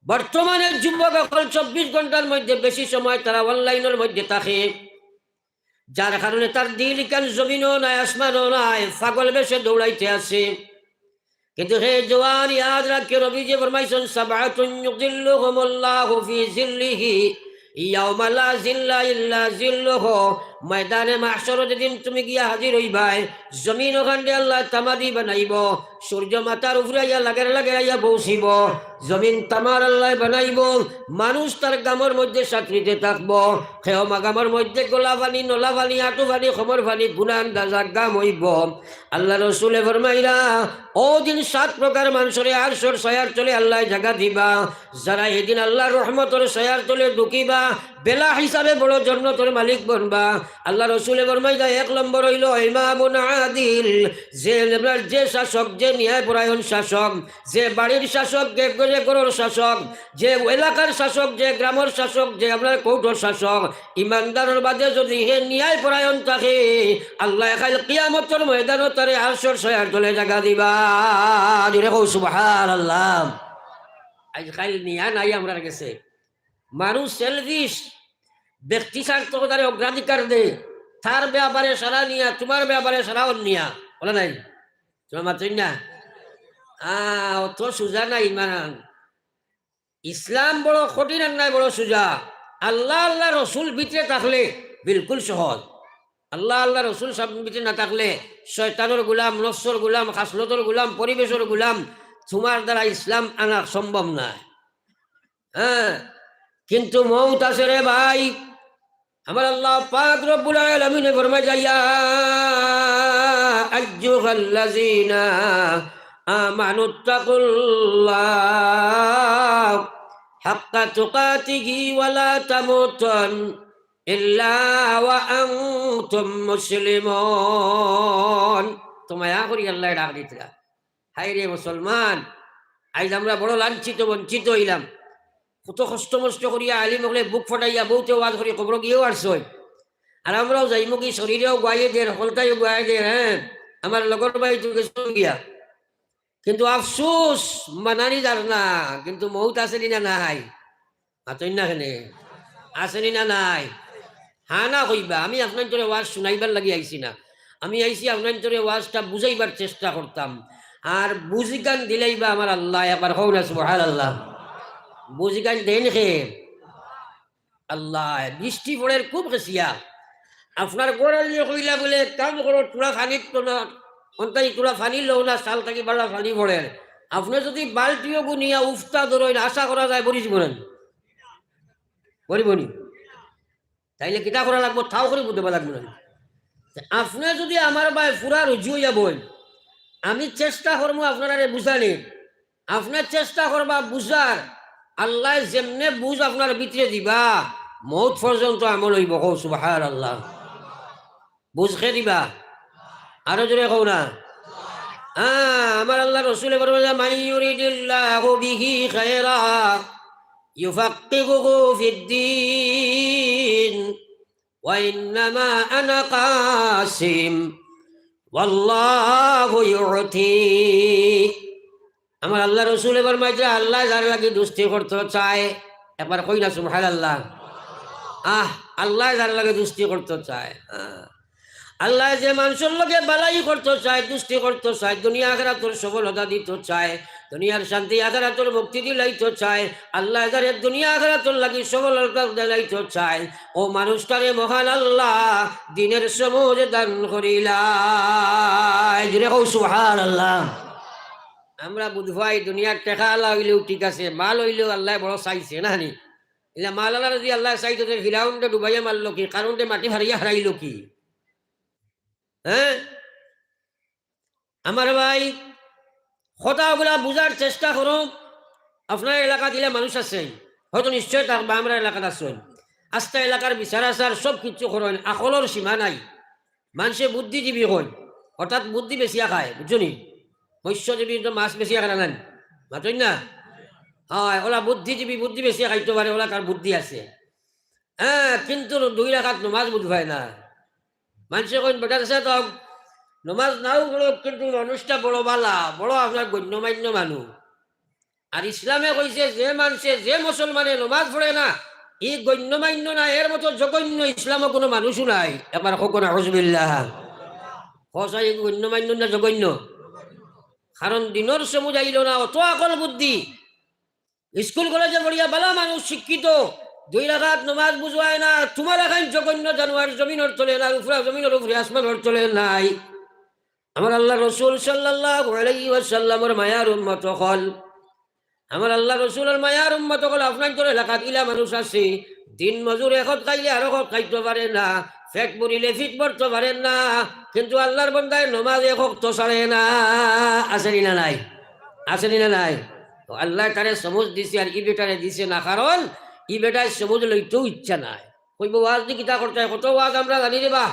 বর্তমানের যুবক 24 ঘন্টার মধ্যে বেশি সময় তারা অনলাইনের মধ্যে থাকে, যার কারণে তার দিল কান জমিনও নাই আসমানও নাই, পাগল বেশে দৌড়াইতে আছে। কিন্তু হে জওয়ান ইয়াদ রাখে নবী যে ফরমাইছেন সাবআতুন ইউযিল্লুহুমুল্লাহু ফি জিল্লিহি ইয়াউমা লা জিল্লা ইল্লা জিল্লুহু। ময়দানে মাহশর যেদিন তুমি গিয়া হাজির হইবাই, জমিন ওখানে আল্লাহ তামাদি বানাইব, সূর্য মাথার উপরে আইয়া লাগার লাগাইয়া বসিব, জমিন তামার আল্লাহ বানাইব, মানুষ তার গামর মধ্যে সাঁতরিতে থাকব, খেয়মা গামর মধ্যে গোলা পানি নলা পানি আঁটু পানি খমর পানি গুনান দাজা গাম হইব। আল্লাহ রসুলে ফরমাইরা ও দিন 7 প্রকার মানুষরে আরশের ছায়ার তলে আল্লাহ জায়গা দিবা, যারা এদিন আল্লাহর রহমতের ছায়ার তলে ঢুকিবা বেলা হিসাবে বড় জান্নাতের মালিক বনবা। আল্লাহ রসুলে ফরমাইরা 1 নম্বর হইল ইমামুন আদিল, যে শাসক, যে ন্যায়পরায়ণ শাসক, যে বাড়ির শাসক, যে ঘরের শাসক, যে এলাকার শাসক, যে গ্রামের শাসক, যে আপনার কৌটোর শাসক, ইমানদারের বাদে যদি হে ন্যায়পরায়ণ থাকে আল্লাহ কাল কিয়ামতের ময়দানে তারে আরশের ছায়ার তলে জায়গা দিবা। জোরে কও সুবহানাল্লাহ। আজকাল নিয়া নাই আমরা গেছে মানুষ সেলফিশ, ব্যক্তি স্বার্থ তারে অগ্রাধিকার দে, তার ব্যাপারে সারা নিয়া তোমার ব্যাপারে সারা নিয়া বলে নাই তোমার মাত্রই না। অত সোজা নাই ইমান। ইসলাম বড় কঠিন আর নাই বড় সোজা। আল্লাহ আল্লাহ রসুল ভিতরে থাকলে বিলকুল সহজ। আল্লাহ আল্লাহ রসুল সব ভিতরে না থাকলে শয়তানের গুলাম, নফসর গুলাম, খাসলতর গুলাম, পরিবেশের গুলাম, তোমার দ্বারা ইসলাম আনা সম্ভব না। হ্যাঁ, কিন্তু মৌত আছে রে ভাই। আমার আল্লাহ পাক রব্বুল আলামিন ফরমায় ইয়া আইয়ুহাল্লাযীনা আমানুত্তাকুল্লাহ হাক্কা তুকাতিহি ওয়া লা তামুতুন ইল্লা ওয়া আনতুম মুসলিমুন। তোমায়া করি আল্লাহ ডাক দিতরা, হায় রে মুসলমান, আজ আমরা বড় লাঞ্ছিত বঞ্চিত হইলাম। কত কষ্ট মষ্ট করিয়া আলিম হলে বুক ফটাইয়া বউতে ওয়াজ করি কবর গিয়েও আসছই, আর আমরাও যাইমু কি শরীরেও গাইয়ে দে, সকলটাই গায়ে দে। হ্যাঁ, আমার লগর ভাই গিয়া, কিন্তু আফসুস মানানি যার না। কিন্তু মৌত আসেনি না নাই? হাতই না খেনে আসেনি না নাই? হা না কইবা। আমি আপনার তোরে ওয়াজ শুনাইবার লাগি আইছি না, আমি আইছি আপনার তোরে ওয়াজটা বুঝাইবার চেষ্টা করতাম। আর বুঝিগান দিলেই বা আমার আল্লাহ একবার হও না সুবহানাল্লাহ। বুঝিগান দেন খে আল্লাহ। বৃষ্টি পড়ের খুব খেসিয়া আপনার গোড়াল নিয়ে কইলা বলে কাম করো, তোরা ফানির তো না অন্তাই, তোরা ফানি লো না সাল থাকি বাড়া ফানি পড়েন। আপনি যদি বালতিও গুনিয়া উফতা ধরেন আশা করা যায় বরিস বলেন বরিবনি, তাইলে কিতা করা লাগবো তাও করে বুঝতে লাগবো না। আপনি যদি আমার ভাই পুরা রুজু হইয়া বল, আমি চেষ্টা করবো আপনারা বুঝানি, আপনার চেষ্টা করবা বুঝার। আল্লাহ যেমনে বুঝ আপনার ভিতরে দিবা মৌত পর্যন্ত আমল হইব। কৌ সুবহানাল্লাহ। বুঝকে দিবা আরো জোরে কও না। আমার আল্লাহ রসুলে বলবে মাইয়ুরিদিল্লাহু বিহি খায়রা ইউফাক্কিহুহু ফিদ্দীন ওয়া ইন্নামা আনা কাসিম ওয়াল্লাহু ইউতি। আমার আল্লাহ রসুল ফরমাইছে আল্লাহ যার লাগি দুস্তি করতে চায়, একবার কই না সুবহানাল্লাহ। আল্লাহ যার লাগে দুস্তি করতে চায়, আল্লাহ যে মানুষের লগে বালাই করতে চায়, দুস্তি করতে চায়, দুনিয়া আখিরাতের সফলতা দিতে চায়, দুনিয়ার শান্তি আখিরাতের মুক্তি দিলাইতে চায়, আল্লাহ যারে দুনিয়া আখিরাতের লাগি সফলতা দিলাইতে চায়, ও মানুষটারে মহান আল্লাহ দিনের সমুজ দান করিলাই। জুড়ে কও সুবহানাল্লাহ। আমরা বুঝবাই দুনিয়ার টেকা আল্লাহ হইলেও ঠিক আছে, মাল হইলেও আল্লাহ বড় চাইছে না নি। এলা মাল আল্লাহ যদি আল্লাহ চাইতো ফিরাউনটা ডুবাইয়া মারলো কি, কারণটা মাটি হারিয়া হারাইলো কি? হ্যাঁ আমার ভাই, কথাগুলা বুঝার চেষ্টা করো। আপনার এলাকা দিলে মানুষ আছে, হয়তো নিশ্চয় থাকবা, আমরা এলাকাত আছেন, আস্থা এলাকার বিচার আচার সব কিছু করেন, আকলের সীমা নাই। মানুষে বুদ্ধিজীবী হয়, হঠাৎ বুদ্ধি বেশিয়া খায়, বুঝছনি? মৎস্যজীবী তো মাছ বেশিয়া খায় না, মাতই না? হয় ওলা বুদ্ধিজীবী, বুদ্ধি বেশিয়া খাইতে পারে, ওলা তার বুদ্ধি আছে। হ্যাঁ, কিন্তু 2 রাকাত নমাজ বুঝবাই না। মানুষে কইন বেটা আছে তো নমাজ নাও করো, কিন্তু মানুষটা বড় বালা, বড় আপনার গণ্যমান্য মানুষ। আর ইসলামে কইছে যে মানুষে, যে মুসলমানে নমাজ পড়ে না, ই গণ্যমান্য না, এর মতো জঘন্য ইসলামে কোনো মানুষও নাই। এবার কখন আউযুবিল্লাহ, হসাই গণ্যমান্য না জঘন্য? কারণ দিনের সময় যাইল না, অত আকল বুদ্ধি। স্কুল কলেজে পড়িয়া বালা মানুষ শিক্ষিত, 2 রাকাত নমাজ বুঝবায় না, তোমার এখন জঘন্য জানোয়ার জমিনের তলে না, উপরে জমিনের উপরে আসমানের তলে নাই। আমার আল্লাহ রসুল সাল্লাল্লাহু আলাইহি ওয়াসাল্লামের মায়ার উম্মত হল, আমার আল্লাহ রসুলের মায়ার উম্মত হল। আপনার তোর এলাকাত ইলা মানুষ আছে, দিন মজুর এখন খাইলে আর এখন খাইতে পারে না, ফেট বুড়িলে ফিট পড়তে পারেন না, কিন্তু আল্লাহর বন্দায় নমাজ এখন তো সারে না। আসেনি না নাই? আসেনি না নাই? আল্লাহ তারে সমুজ দিছে, আর ই বেটারে দিছে না, কারণ ই বেটায় সমুজ লইতেও ইচ্ছা নাই। কইব ওয়াজ দি কিতা করতে হয়, কত ওয়াজ আমরা জানি রে বা,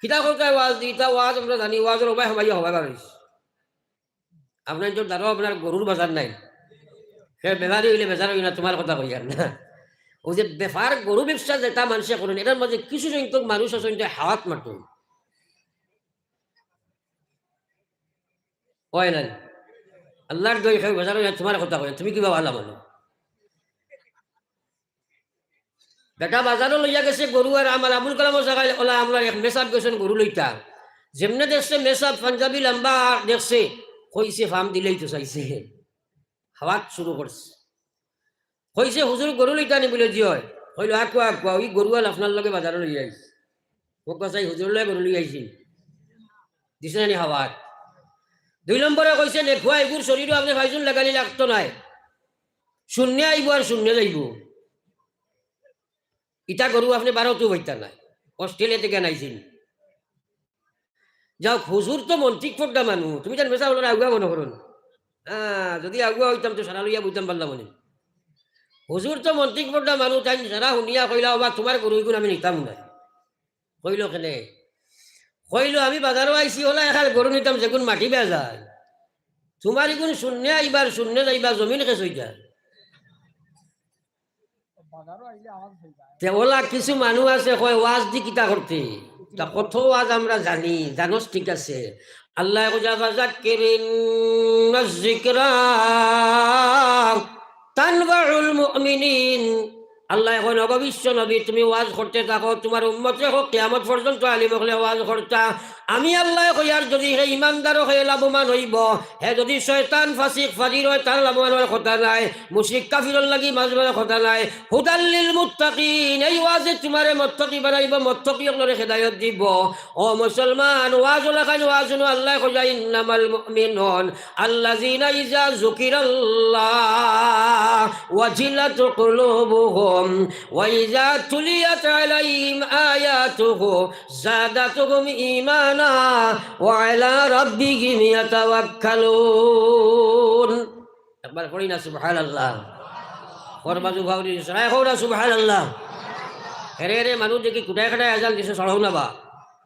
কিতা করতে হয় ওয়াজ দি, ইটা ওয়াজ আমরা জানি, ওয়াজের উপায় হবাই হবাই পারিস। আপনার যে দাঁড়ো, আপনার গরুর বাজার নাই, সে বেমারি হইলে বেজার হই না, তোমার কথা কই আর না। ও যে বেফার গরু ব্যবসা যেটা মানুষে করেন, এটার মাঝে কিছু সংখ্যক মানুষ আছে হাওয়াত মারত হয় না। আল্লাহর দই খাই বেজার হই না, তোমার কথা কই, তুমি কিবা ভালো বলো। বেটা বাজারও লইয়া গেছে গরু, আর আমার আবুল কালাম জায়গায় ওলা আমরা এক মেসাব গেছেন গরু লইতা, যেমনে দেখছে মেসাব পাঞ্জাবি লম্বা দেখছে, কইছে ফার্ম দিলেই তো চাইছে, হাওয়াত শুরু করছে। কইছে হুজুর গরু লইতা নি বলে জি হয়, কইল আকুয়া আকুয়া, ওই গরু আল আপনার লগে বাজারে লইয়া আইছে, ও কাছাই হুজুর লয় গরু লইয়া আইছি, দিছে নি হাওয়াত। 2 নম্বরে কইছে দেখুয়া এগুর শরীরও আপনি ভাইজুন লাগালি লাগতো নাই, শূন্য আইব আর শূন্য যাইব। ইটা গরু আপনি 12 হইতা নাই, অস্ট্রেলিয়া থেকে আনাইছেন। যাও হুজুর তো মন্ত্রিক ফোড্ডা মানুষ, তুমি জান বেসা হলো আগুয়া মনে করুন। যদি আগুয়া হইতাম তো সারা লইয়া বুঝতাম পারলাম মনে। হুজুর তো মন্ত্রিক ফোড্ডা মানুষ, তাই সারা শুনিয়া কইলা বা তোমার গরু এগুলো আমি নিতাম না। কইল কেনে? কইল আমি বাজারও আইসি হলা এখান গরু নিতাম, যেগুন মাটি বেয়া যায়, তোমার এগুন শূন্য আইবার শূন্য যাইবা, জমিন খেস হইতা। ওলা কিছু মানুষ আছে কয় ওয়াজ দি কিতা করতে, তা কত ওয়াজ আমরা জানি, জানোস ঠিক আছে। আল্লাহ তানবাউল মুমিনিন, আল্লাহ এখন অগবিশ্ব নবী, তুমি ওয়াজ করতে থাকো, তোমার উম্মতে হোক কিয়ামত পর্যন্ত আলিম হলে ওয়াজ করতা। আমি আল্লাহ কইয়ার যদি হে ইমানদারও হয়ে লাভবান হইব, হে যদি শয়তান ফাসিক ফাজির হয় তার লাভবান হওয়ার কথা নাই, মুশরিক কাফিরর লাগি মাজবানের কথা নাই। হুদাল্লিল মুত্তাকিন, এই ওয়াজে তোমারে মুত্তাকি বানাইব, মুত্তাকি আপনারে হেদায়েত দিব। ও মুসলমান, ওয়াজ লাগান ওয়াজ শুনো, আল্লাহ কইয়া ইন্নামাল মুমিনুন আল্লাযিনা ইযা যুকিরাল্লাহ ওয়াজিলাত কুলুবুহুম ওয়া ইযা তুলিয়াত আলাইহিম আয়াতুহু যাদাতুহুম ঈমানা ওয়া আলা রাব্বিহিম ইয়াতাওয়াক্কালুন। একবার পড়ি না সুবহানাল্লাহ। ফরমাজু ভাউরি সরাই হোরা সুবহানাল্লাহ। হেরে রে মানুষ দেখি কুটায় কাটায় আজান দিছে, সরাও না বা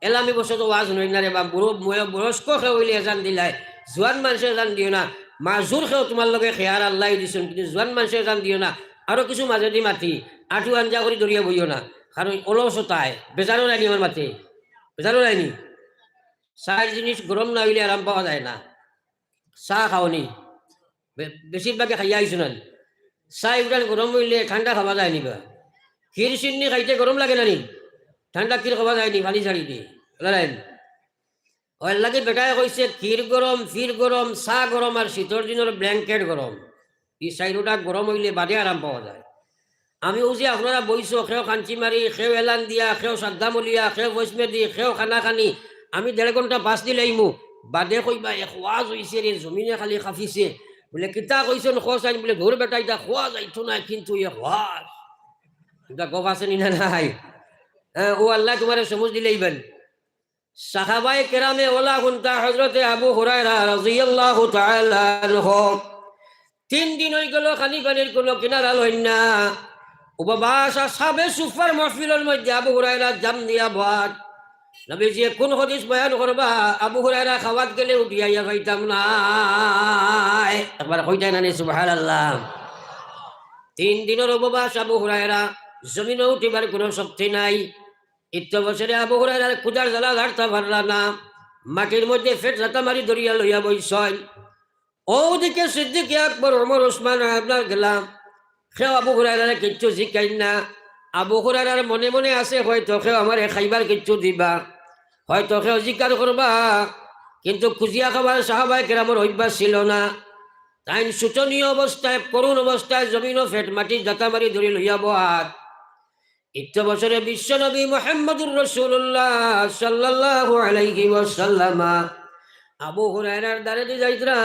এলামি বসে তো ওয়াজ নই না রে বা, বুড়ো বয়স্ক খেয়ে হইলে আজান দিলাই, জোয়ান মানুষের আজান দিও না। মাজুর খেয়েও তোমার লগে খেয়ার আল্লাহ দিছেন, কিন্তু জোয়ান মানুষের আজান দিও না। আরো কিছু মাঝেদি মাতি আঠু আঞ্জা করে দরিয়া বইও না, কারণ অলসতায় বেজারও লাইনি আমার মাতে, বেজারও লাইনি। চার জিনিস গরম না হইলে আরাম পাওয়া যায় না। চাহ খাওনি বেশিরভাগে খাইয়া আইসো না, চাহ উঠান গরম হইলে ঠান্ডা খাওয়া যায় নিবা। ক্ষীর চিন্নি খাইতে গরম লাগে না নি, ঠান্ডা ক্ষীর খাওয়া যায়নি পানি ছাড়ি দিয়ে ওর লাগে বেটায় কইছে ক্ষীর গরম, ফির গরম, চাহ গরম আর শীতর দিনের ব্ল্যাঙ্কেট গরম। এই চাইরোটা গরম হইলে বাদে আরাম পাওয়া যায়। আমি যে আপনারা বইছো খেও কাঞ্চি মারি, খেও এলান দিয়া, খেও সাদ্দামলিয়া, খেও বৈষ্ণে দি, খেও খানা খানি, আমি 1.5 ঘন্টা 5 দিন আইমু বাদে কইবা এক ওয়াজ হইছে রে জমিনে খালি খাফিছে বলে কিতা কইছেন খোঁজ আইন বলে ধর বেটা এটা খোয়া যাইতো না, কিন্তু এক ওয়াজ এটা গপ আছে নি না নাই? ও আল্লাহ তোমার সমঝ দিলেইবেন। সাহাবায়ে কেরামে ওলা গুনতা হযরতে আবু হুরায়রা রাদিয়াল্লাহু তাআলা আনহু 3 দিন হই গেল খালি পানির কোনো কিনারা লইন না, উপবাস সাবে সুফার মাহফিলের মধ্যে আবু হুরায়রা জাম দিয়া ভাত। নবীজি কোন হাদিস বয়ান করবা, আবু হুরায়রা খাওয়াত গেলে উঠিয়া খাইতাম না। একবার কইতাই না সুবহানাল্লাহ। 3 দিনের উপবাস আবু হুরায়রা, জমিনে উঠিবার কোনো শক্তি নাই। ইত্য বছরে আবু হুরায়রার ক্ষুধার জ্বালা গাড়তা পারলা না, মাটির মধ্যে ফেট রাতা মারি দরিয়া লইয়া বইছয়। ওদিকে সিদ্দিক আকবর ওমর ওসমান আপনার গেলাম, সেও আবু হুরায়রারে কিচ্ছু শিখাই না। আবু হুরায়রার মনে মনে আছে হয়তো সেও আমার খাইবার কিচ্ছু দিবা, হয়তো সেও জিজ্ঞার করবা, কিন্তু খুঁজিয়া খাবার সাহাবায়ে কেরামের অভ্যাস ছিল না। তাই শোচনীয় অবস্থায়, করুণ অবস্থায় জমিন ও ফেট মাটি জাতা মারি ধরে লইয়া বহাত। ইত্য বছরে বিশ্ব নবী মুহাম্মদুর রাসূলুল্লাহ সাল্লাল্লাহু আলাইহি ওয়াসাল্লাম আবু হুরায়রার দ্বারে দিয়ে যাইতরা।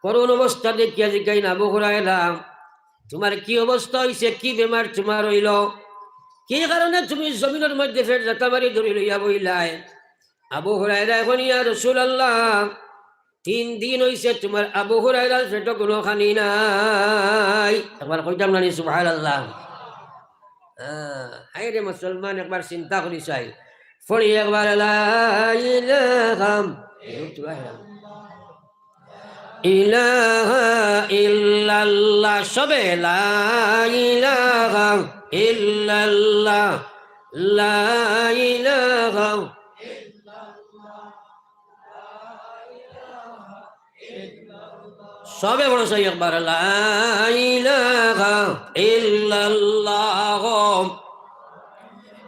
করুণ অবস্থা দেখিয়া জিজ্ঞাই না, আবু হুরায়রা তোমার কি অবস্থা হইছে, কি বেমার তোমার হইল, কি কারণে তুমি জমিনের মধ্যে ফের জাতাবাড়ি ধরে লইয়া বইলাই? আবু হুরায়রা এখন ইয়া রাসূলুল্লাহ 3 দিন হইছে তোমার আবু হুরায়রার পেটে কোনো খানি নাই। একবার কইতাম না সুবহানাল্লাহ। হায় রে মুসলমান, একবার চিন্তা করি চাই, ফড়ি একবার লা ইলাহা ইলাহা ইল্লাল্লাহ, সবে লা ইলাহা ইল্লাল্লাহ, লা ইলাহা সবে বড় সাই একবার লা ইলাহা ইল্লাল্লাহ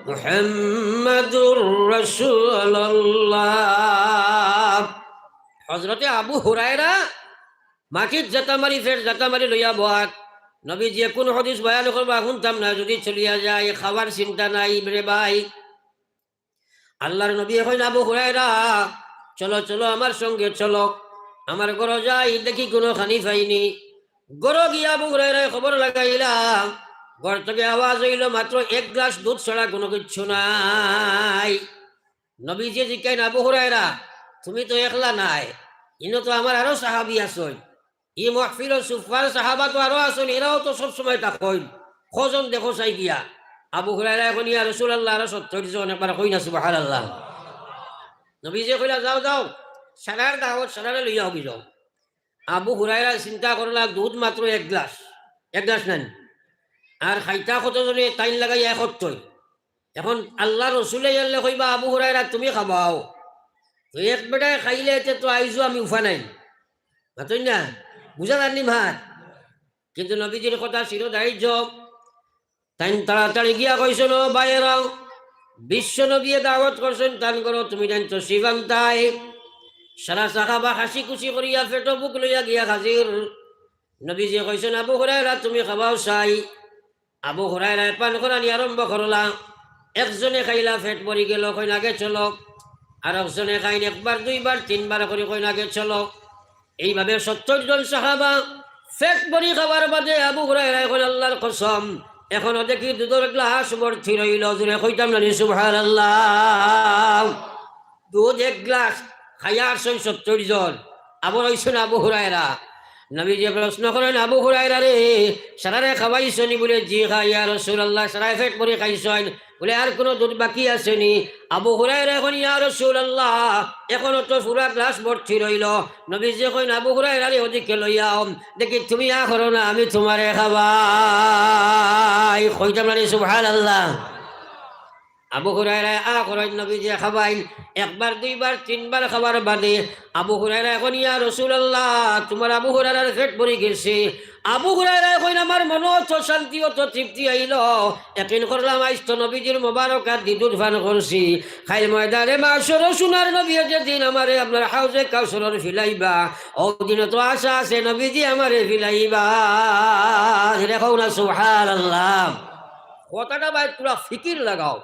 মুহাম্মাদুর রাসূলুল্লাহ। হযরতে আবু হুরায়রা মাটির জাতামারি ফের জাতামারি লইয়া বহাত। নবীজি কোন হাদিস বয়ান করবা শুনতাম না, যদি চলিয়া যায় খাবার চিন্তা নাই রে ভাই। আল্লাহর নবী এখন আবু হুরায়রা চলো চলো আমার সঙ্গে চলো, আমার ঘর যাই, দেখি কোনো খানি পাইনি। ঘর গিয়া আবু হুরায়রা খবর লাগাইলাম, ঘর থেকে আওয়াজ হইল মাত্র 1 গ্লাস দুধ ছাড়া কোনো কিচ্ছু নাই। নবীজি জিজ্ঞাসা, আবু হুরায়রা তুমি তো একলা নাই, ইনো তো আমার আরো সাহাবি আসই, ই মাহফিল সুফার সাহাবা তো আরো আসেন, এরাও তো সবসময় তাকইন, খোঁজন দেখো চাই গিয়া। আবু হুরায়রা এখন ইয়া রাসূলুল্লাহ আরো 70 জন, একবার কই না সুবহানাল্লাহ। নবীজি কইলা যাও যাও সারার দাওয়াত সারারে লইয়া হবি যাও। আবু হুরায়রা চিন্তা করলা দুধ মাত্র 1 গ্লাস, 1 গ্লাস নেন, আর খাইতা কতজনে টাইম লাগাই 71। এখন আল্লাহ রসুলে জানলে কইবা আবু হুরায়রা তুমি খাবাও, তো এক বেটায় খাইলে এতে তো আইজো আমি উফা নাই, ভাতই না বুঝা জানি ভাত। কিন্তু নবীজির কথা ছিল দায়িত্ব, তাই তাড়াতাড়ি গিয়া কইছিল বাইরাও বিশ্ব নবী দাওয়াত করছেন তান করো, তুমি জানতো শিবান্তাই। সারা সাহাবা হাসি খুশি করিয়া পেটো বুক লইয়া গিয়া হাজির। নবীজি কইছেন আবু হুরায়রা তুমি খাবাও চাই। আবু হুরায়রা পান করানি আরম্ভ করলা। একজনে খাইলা পেট ভরি গেল, কইন আগে চলো, আর একজনে খাইন 1 বার 2 বার 3 বার করে কইন আগে চলো। এইভাবে 70 জন সাহাবা পেট ভরি খাবার বাদে আবু হুরায়রা কইল আল্লাহর কসম এখনো দেখি দুধের গ্লাস ভর্তি রইল, জুড়ে কইতাম না সুবহানাল্লাহ। দুধ 1 গ্লাস খাইয়া আসছেন 70 জন, আবার হইছেন আবু হুরায়রা। নবীজি প্রশ্ন করেন আবু হুরায়রা রে সারারে খাওয়াইছনি? বলে জি খাইয়া রাসূলুল্লাহ সারায় পেট ভরে খাইছেন। বলে আর কোনো দুধ বাকি আসেনি? আবু হুরায়রা এখন ইয়া রাসূলুল্লাহ এখনো তো পুরা গ্লাস ভর্তি রইল। নবীজি কইন আবু হুরায়রা রে ওদিকে লইয়াও, দেখি তুমি আ করো না আমি তোমারে খাবাই। কইতাম না সুবহানাল্লাহ। আবু হুরায়রা আ করেন নবীজি খাবাইন। একবার দুইবার তিনবার খাবার বাদে আবু হুরায়রা এখন ইয়া রাসূলুল্লাহ তোমার আবু হুরায়রার পেট ভরে গেছে। আবু হুরায়রা কইন আমার মনে তো শান্তি তো তৃপ্তি আইল, একদিন করলাম আইস তো নবীজির মোবারক আর দুধ পান করছি। খাইল ময়দানে মাশর সোনার নবী যেদিন আমারে আপনার হাউজে কাউসারের ফিলাইবা, ও দিন তো আশা আছে নবীজি আমারে ফিলাইবা। দেখো না সুবহানাল্লাহ। কথাটা ভাই পুরা ফিকির লাগাও।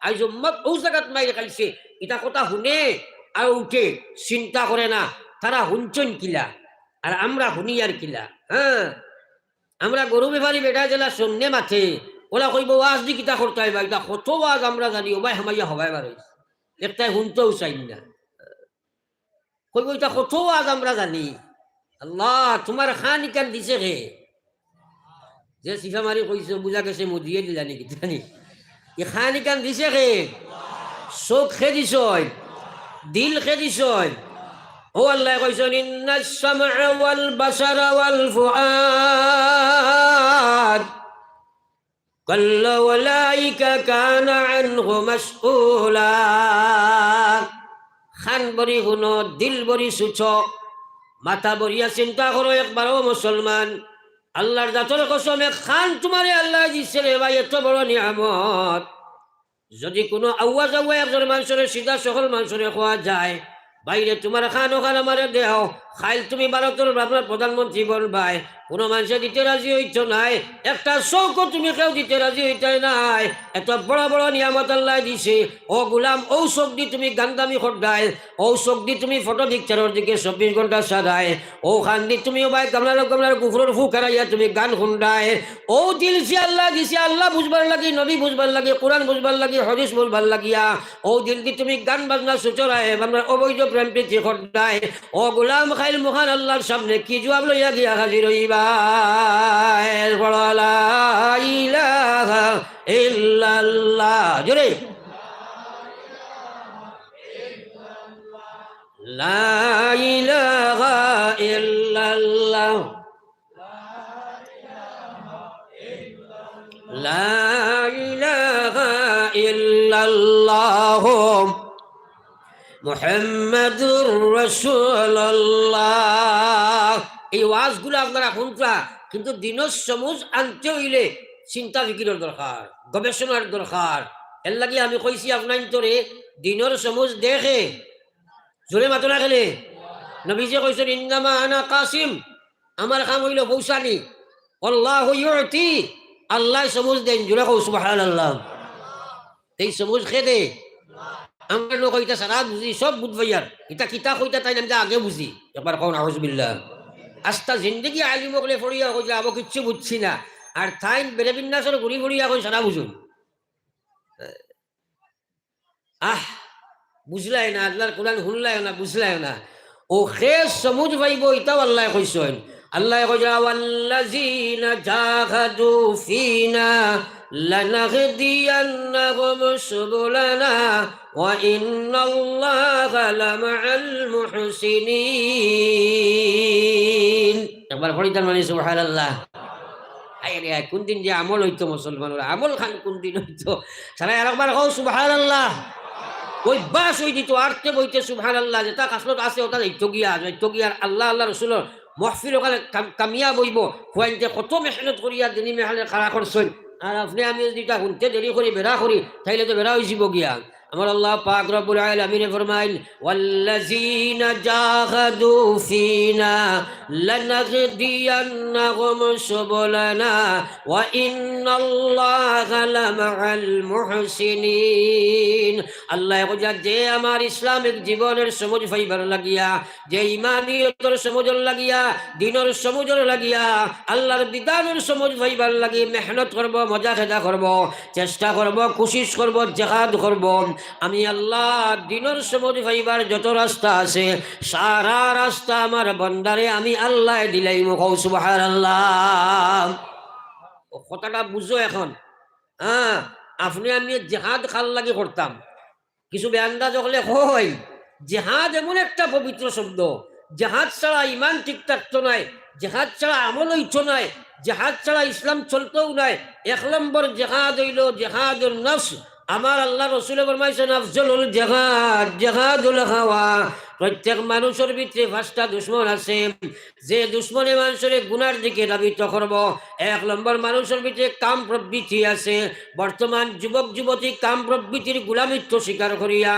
আইজ উম্মত ও জায়গাত মাইরে খাইছে, এটা কথা শুনে আর উঠে চিন্তা করে না তারা হুনচন কিলা আর আমরা শুনি আর কিলা। হ্যাঁ, আমরা গরু বেপারি বেটা জেলা সন্ধ্যে মাঠে ওলা কইব ওয়াজ দি কিতা করতে হইবা, এটা কত ওয়াজ আমরা জানি ওবাই হামাইয়া হবাই পারে একটাই শুনতেও চাই না। কইব এটা কত ওয়াজ আমরা জানি। আল্লাহ তোমার খান ইকান দিছে হে, যে সিফা মারি কইছে বুঝা গেছে মুদিয়ে দিলা নাকি জানি। এ খান ইকান দিছে হে, চোখ খে দিছ, দিল খে দিছ। ও আল্লাহ কইছেন ইন্নাস সামআ ওয়াল বাসারা ওয়াল ফুআদ কাল্লা ওয়ালাইকা কানা আনহু মাসউলা। খান বরি শুনো, দিল বরি সুছ, মাথা বরিয়া চিন্তা করো একবারও মুসলমান। আল্লাহর জাতর কসমে খান তোমারে আল্লাহ দিচ্ছে রে ভাই, এত বড় নিয়ামত। যদি কোনো আওয়াজ একজন মানুষের সিধা সকল মানুষের খোয়া যায়, বাইরে তোমার খান ওখান আমার দেহ খাইল তুমি ভারতের আপনার প্রধানমন্ত্রী বলবাই, কোনো মানুষে দিতে রাজি হইত নাই, একটা চৌকো তুমি কেউ দিতে রাজি হইতে নাই। এত বড় বড় নিয়ামত আল্লাহ দিছে। ও গুলাম ও চোখ দি তুমি গান্দামি খড্ডায়, ও চোখ দি তুমি ফটো পিকচারের দিকে 24 ঘন্টা সাদায়, ও খান দি তুমি ও ভাই গামলার কুফরের ফু খেলাইয়া তুমি গান খুন্ডায়। ও দিল সে আল্লাহ দিছে আল্লাহ বুঝবার লাগি, নবী বুঝবার লাগি, কোরআন বুঝবার লাগি, হদিস বুঝবার লাগিয়া। ও দিল দি তুমি গান বাজনা সুচরায় আমরা অবৈধ প্রেম প্রীতি খড্ডায়। ও গুলাম খাইল মহান আল্লাহর সামনে কি জবাব লইয়া গিয়া হাজির হইবা? লা ইলাহা ইল্লাল্লাহ, জোরে লা ইলাহা ইল্লাল্লাহ, লা ইলাহা ইল্লাল্লাহ মুহাম্মাদুর রাসূলুল্লাহ। এই ওয়াজগুলো আপনারা শুনতা, কিন্তু দিনের সমুজ আনতে হইলে চিন্তা ফিকিরের দরকার, গবেষণার দরকার। এর লাগি আমি কইছি আপনার তোরে দিনের সমুজ দেখে জোরে মাতো না খেলে। নবীজি কইছেন ইন্নামা আনা কাসিম, আমার কাম হইল পৌঁছানি। আল্লাহু ইউতি, আল্লাহ সমুজ দেন। জোরে কও সুবহানাল্লাহ। এই সমুজ খেদে আমরা লোক এটা সারা বুঝি সব বুঝবাইয়ার, এটা কিতা কইতা তাই আমি আগে বুঝি। একবার কও নাউজুবিল্লাহ। আস্তা জিন্দগি আলিম বলে ফড়িয়া কইলে আবো কিচ্ছু বুঝছি না, আর তাই বেড়ে বিন্যাসের ঘুরি ফড়িয়া কই সারা বুঝুন। বুঝলাই না, আল্লাহর কোরআন শুনলাই না, বুঝলাই না। ও খেস সমুজ পাইব এটাও আল্লাহ কইছেন। আল্লাহ কইরা ওয়াল্লাযিনা জাহাদু ফিনা লানাহদিয়ান্নাহুম সুবুলানা ওয়া ইন্নাল্লাহা লামাআল মুহসিনিন। একবার পড়িতাম মানে সুবহানাল্লাহ। আরে কোন দিন যে আমল হইতো মুসলমানরা, আমল খান কোন দিন হইতো সারা। আরেকবার কও সুবহানাল্লাহ। ওই বাস ওই দিত আরতে বইতে সুবহানাল্লাহ, যেটা কাসলত আছে ওটা যাইতো গিয়া আল্লাহ আল্লাহ রসুলের মহফিল ওখানে কামিয়া বইব হুয়াইতে কত মেহনত করিয়া দিনী মেহালে খাড়া করছেন। আর আপনি আমি যেটা শুনতে দেরি করি বেড়া করি তাইলে তো বেড়া হয়ে যাব গিয়া। আমার আল্লাহ পাক রব্বুল আলামিন ফরমাইল ওয়াল্লাযিনা জাহাদু ফিনা লানাহদিয়ান্নাহুম সুবুলানা ওয়া ইন্নাল্লাহা লামাআল মুহসিনিন। আল্লাহ কইয়া যে আমার ইসলামিক জীবনের সমুজ ফাইবার লাগিয়া, যে ইমানিয়তের সমুজর লাগিয়া, দিনের সমুজর লাগিয়া, আল্লাহর বিধানের সমুজ ফাইবার লাগি মেহনত করব, মজা খেদা করব, চেষ্টা করব, কোশিশ করব, জিহাদ করব, আমি আল্লাহ দিনের সমুজ ফাইবার যত রাস্তা আছে সারা রাস্তা আমার বন্দারে আমি আল্লাহ দিলাই মুখৌ সুবহানাল্লাহ। কথাটা বুঝো এখন। হ্যাঁ, আপনি আমি জেহাদ খাল লাগে করতাম কিছু বেআন্দাজ হলে হয় জেহাদ এমন একটা পবিত্র শব্দ জেহাদ ছাড়া ইমান ঠিক থাকতো নাই জেহাদ ছাড়া আমল হইতো নাই জেহাদ ছাড়া ইসলাম চলতেও নাই 1 নম্বর জেহাদ হইল জেহাদুল নফস আমার আল্লাহ রসুলে ফরমাইছেন আফজলুল জেহাদ জেহাদুল হাওয়া প্রত্যেক মানুষের ভিতরে 5টা দুশ্মন আছে যে দুশ্মনে মানুষের গুনার দিকে ধাবিত করব 1 নম্বর মানুষের ভিতরে কাম প্রবৃত্তি আছে বর্তমান যুবক যুবতী কাম প্রবৃত্তির গুলামিত্ব স্বীকার করিয়া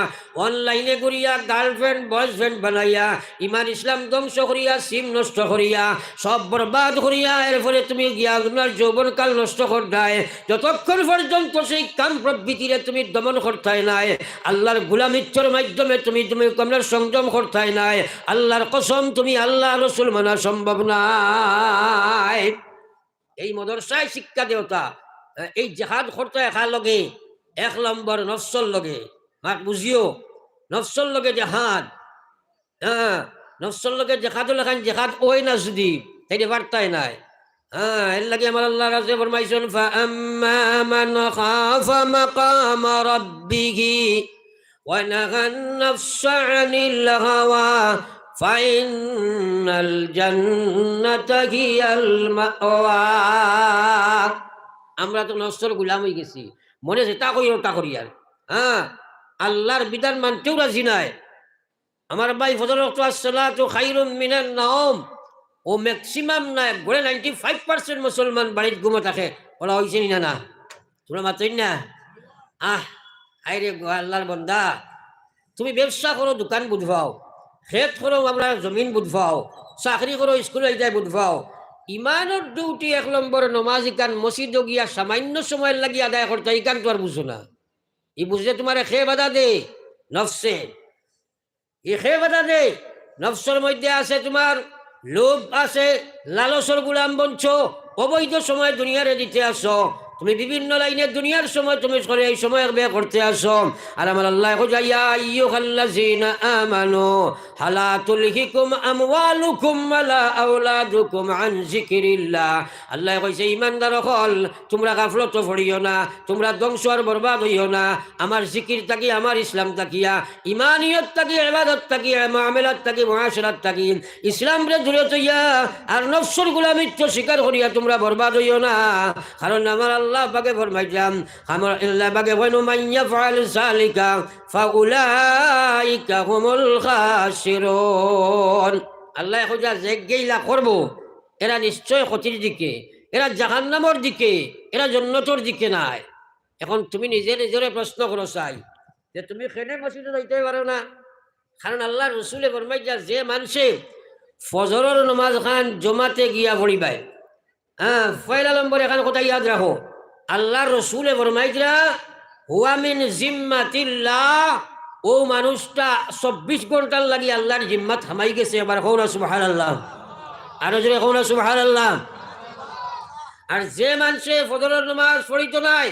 অনলাইনে করিয়া গার্লফ্রেন্ড বয়ফ্রেন্ড বানাইয়া ইমান ইসলাম ধ্বংস করিয়া সিম নষ্ট করিয়া সব বরবাদ করিয়া এর ফলে তুমি গিয়া তোমার যৌবনকাল নষ্ট করতাই যতক্ষণ পর্যন্ত সেই কাম প্রবৃত্তিরে তুমি দমন করতাই নাই আল্লাহর গুলামিত্বর মাধ্যমে তুমি কমলার সংযম করতাই নাই আল্লাহর কসম তুমি আল্লাহ রসুল মানা সম্ভব নাই এই মদরসায় শিক্ষা দেওতা এই জেহাদ করতে একার লগে 1 নম্বর নফসর লগে মাক বুঝিও নফসর লগে জেহাদ হ্যাঁ নফসর লগে জেহাদ লেখান জেহাদ ওই না যদি তাই বার্তায় নাই হ্যাঁ এর লাগে আমার আল্লাহ রাজে ফরমাইছেন ফাআম্মা মান খাফা মাকাম রাব্বিহি ওয়া নাহান নাফসা আনিল হাওয়া ফাইনাল জান্নাতা হিয়াল মাওয়া আমরা তো নফসের গোলাম হয়ে গেছি মনে যেটা করি ওটা করি আর হ্যাঁ আল্লাহর বিধান মানতেও রাজি নাই আমার ভাই ফজর ওয়াক্ত আসসালাতু খায়রুম মিনান নাওম ও ম্যাক্সিমাম নাই গড়ে 95% মুসলমান বাড়ির ঘুমে থাকে বলা হয়েছে না না তোমরা মাত্রই না আরে আল্লাহর বন্দা তুমি ব্যবসা করো দোকান বুঝবাও খেত করো আমরা জমিন বুঝবাও চাকরি করো স্কুলে যাই বুঝবাও ইমানের ডিউটি 1 নম্বর নমাজ ইকান মসজিদ গিয়া সামান্য সময় লাগি আদায় করতে ইকান তো আর বুঝো না ই বুঝলে তোমার খে বাধা দে নফসে ই খে বাধা দে নফসের মধ্যে আছে তোমার লোভ আছে লালসর গুলাম বঞ্চ অবৈধ সময় দুনিয়ারে দিতে আসো তুমি বিভিন্ন লাইনে দুনিয়ার সময় তুমি করে এই সময় ব্যয় করতে আসো আর আমার আল্লাহ ইয়া আইয়ুহাল্লাযিনা আমানু হালা তুলহিকুম আমওয়ালুকুম ওয়ালা আওলাদুকুম আন যিকরিল্লাহ আল্লাহ কইছে ঈমানদার হল তোমরা গাফলত পড়িও না তোমরা ধ্বংস আর বরবাদ হইও না আমার জিকির তাকি আমার ইসলাম তাকিয়া ইমানিয়ত তাকি ইবাদত তাকি মুআমালাত তাকি মুআশারাত তাকি ইসলাম রে দূরে তইয়া আর নফসের গোলামিত্ব স্বীকার করিয়া তোমরা বরবাদ হইও না কারণ আমার আল্লাহ পাকে ফরমাইলাম আমার আল্লাহ পাকে বলেন মাইয়া ফাআল যালিকা ফাউলাইকা হুমুল খাসিরুন আল্লাহ খোঁজা যে গেইলা করব এরা নিশ্চয় ক্ষতির দিকে এরা জাহান্নামের দিকে এরা জান্নাতের দিকে নাই এখন তুমি নিজে নিজরে প্রশ্ন করো চাই যে তুমি কেন মসজিদে যাইতে পারো না কারণ আল্লাহ রসুলে ফরমাইয়া যে মানুষে ফজরের নামাজ খান জমাতে গিয়া পড়িবাই পয়লা নম্বর এখানে কথা ইয়াদ রাখো আল্লাহ রসুলে ফরমাইয়া হুয়া মিন জিম্মাতিল্লাহ ও মানুষটা 24 ঘন্টার লাগি আল্লাহর জিম্মাত হামাই গেছে এবার কও না সুবহানাল্লাহ আরো জোরে কও না সুবহানাল্লাহ আর যে মানুষে ফজরের নামাজ পড়িতো নাই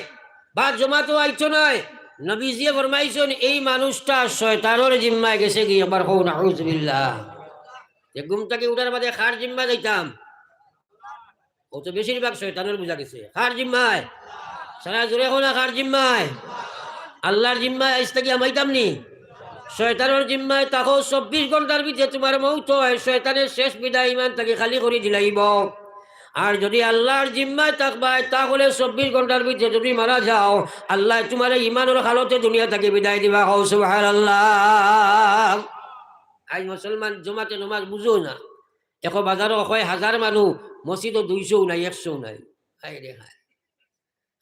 বা জমাতো আইতো নাই নবীজি ফরমাইছেন এই মানুষটা শয়তানের জিম্মায় গেছে কি এবার কও না আউযুবিল্লাহ ঘুম থেকে উঠার বাদে খার জিম্মা যাইতাম ও তো বেশিরভাগ শয়তানের বুঝা গেছে খার জিম্মায় সারা জোরে কও না খার জিম্মায় আল্লাহর জিম্মায় আজ থেকে আমাইতাম নি শয়তানের জিম্মায় তাকো 24 ঘন্টার ভিতরে তোমার মৌত হয় শয়তানের শেষ বিদায় ইমান তাকে খালি করে দিলাইব আর যদি আল্লাহর জিম্মায় থাকবায় তাহলে 24 ঘন্টার ভিতরে যদি মারা যাও আল্লাহ তোমার ইমানের হালতে দুনিয়া থেকে বিদায় দিবা হও সুবহানাল্লাহ আজ মুসলমান জমাতে নামাজ বুঝো না এখন বাজারও হয় 1000 মানুষ মসজিদও 200 নাই 100 নাই হায় রে হায়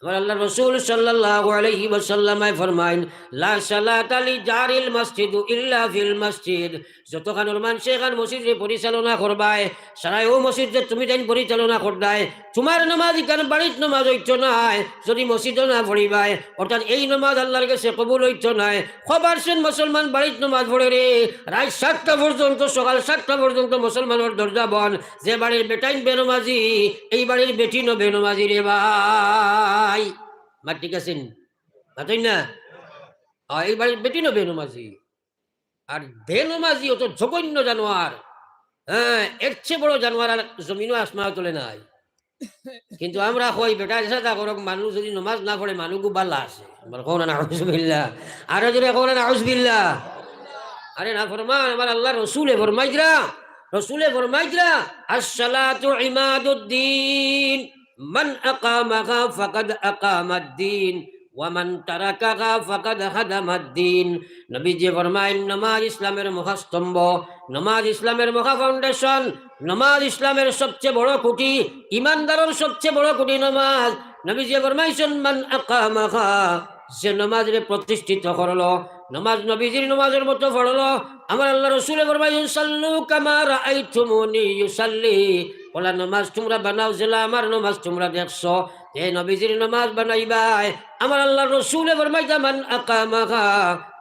আমার আল্লাহ রসুল সাল্লাল্লাহু আলাইহি ওয়াসাল্লাম ফরমাইন লা সালাতা লি জারিল মসজিদ ইল্লা ফিল মসজিদ যতখানোর মানুষ এখান মসজিদে পরিচালনা করবাই সারাই ও মসজিদে তুমি তাই পরিচালনা করবাই তোমার নামাজ এখান বাড়ির নামাজ হইতো নাই যদি মসজিদে না পড়িবাই অর্থাৎ এই নামাজ আল্লাহর কাছে কবুল হইতো নাই খবর শুন মুসলমান বাড়ির নামাজ পড়ে রে রাত 7টা পর্যন্ত সকাল 7টা পর্যন্ত মুসলমানের দরজা বন যে বাড়ির বেটাইন বেনমাজি এই বাড়ির বেটি ন বেনমাজি রে ভাই মা ঠিক আছেন মাতই না এই বাড়ির বেটি ন বেনমাজি আর বেনমাজি ও তো জঘন্য জানোয়ার এর চেয়ে বড় জানোয়ার আর জমিনও আসমাও তোলে নাই কিন্তু আমরা কই বেটা সাদা করক মানুষ যদি নমাজ না পড়ে মানুষও বালা আছে আমার কোন নাউজুবিল্লাহ আরো যদি কোন নাউজুবিল্লাহ আরে না ফরমান আমার আল্লাহ রসুলে ফরমাইজরা আসসালাতু ইমাদুদ্দিন মান আকামাহা ফাকাদ আকামাদ্দিন ওয়া মান তারাকাহা ফাকাদ হাদামাদ্দিন নবীজি ফরমায়েন নামাজ ইসলামের মহাস্তম্ভ নামাজ ইসলামের মহা ফাউন্ডেশন নামাজ ইসলামের সবচেয়ে বড় খুঁটি ইমানদারের সবচেয়ে বড় খুঁটি নামাজ নবীজি ফরমাইছেন মান আকামাহা যে নামাজে প্রতিষ্ঠিত করলো নামাজ নবীজির নামাজের মতো পড়লো আমার আল্লাহ রসুল ফরমাইছেন সাল্লু কামা রাআইতুমুনি ইউসাল্লি ওলা নামাজ তোমরা বানাও জেলা আমার নামাজ তোমরা দেখছো এই নবীজির নামাজ বানাইবাই আমার আল্লাহ রসুল ফরমাইতা মান আকামাহা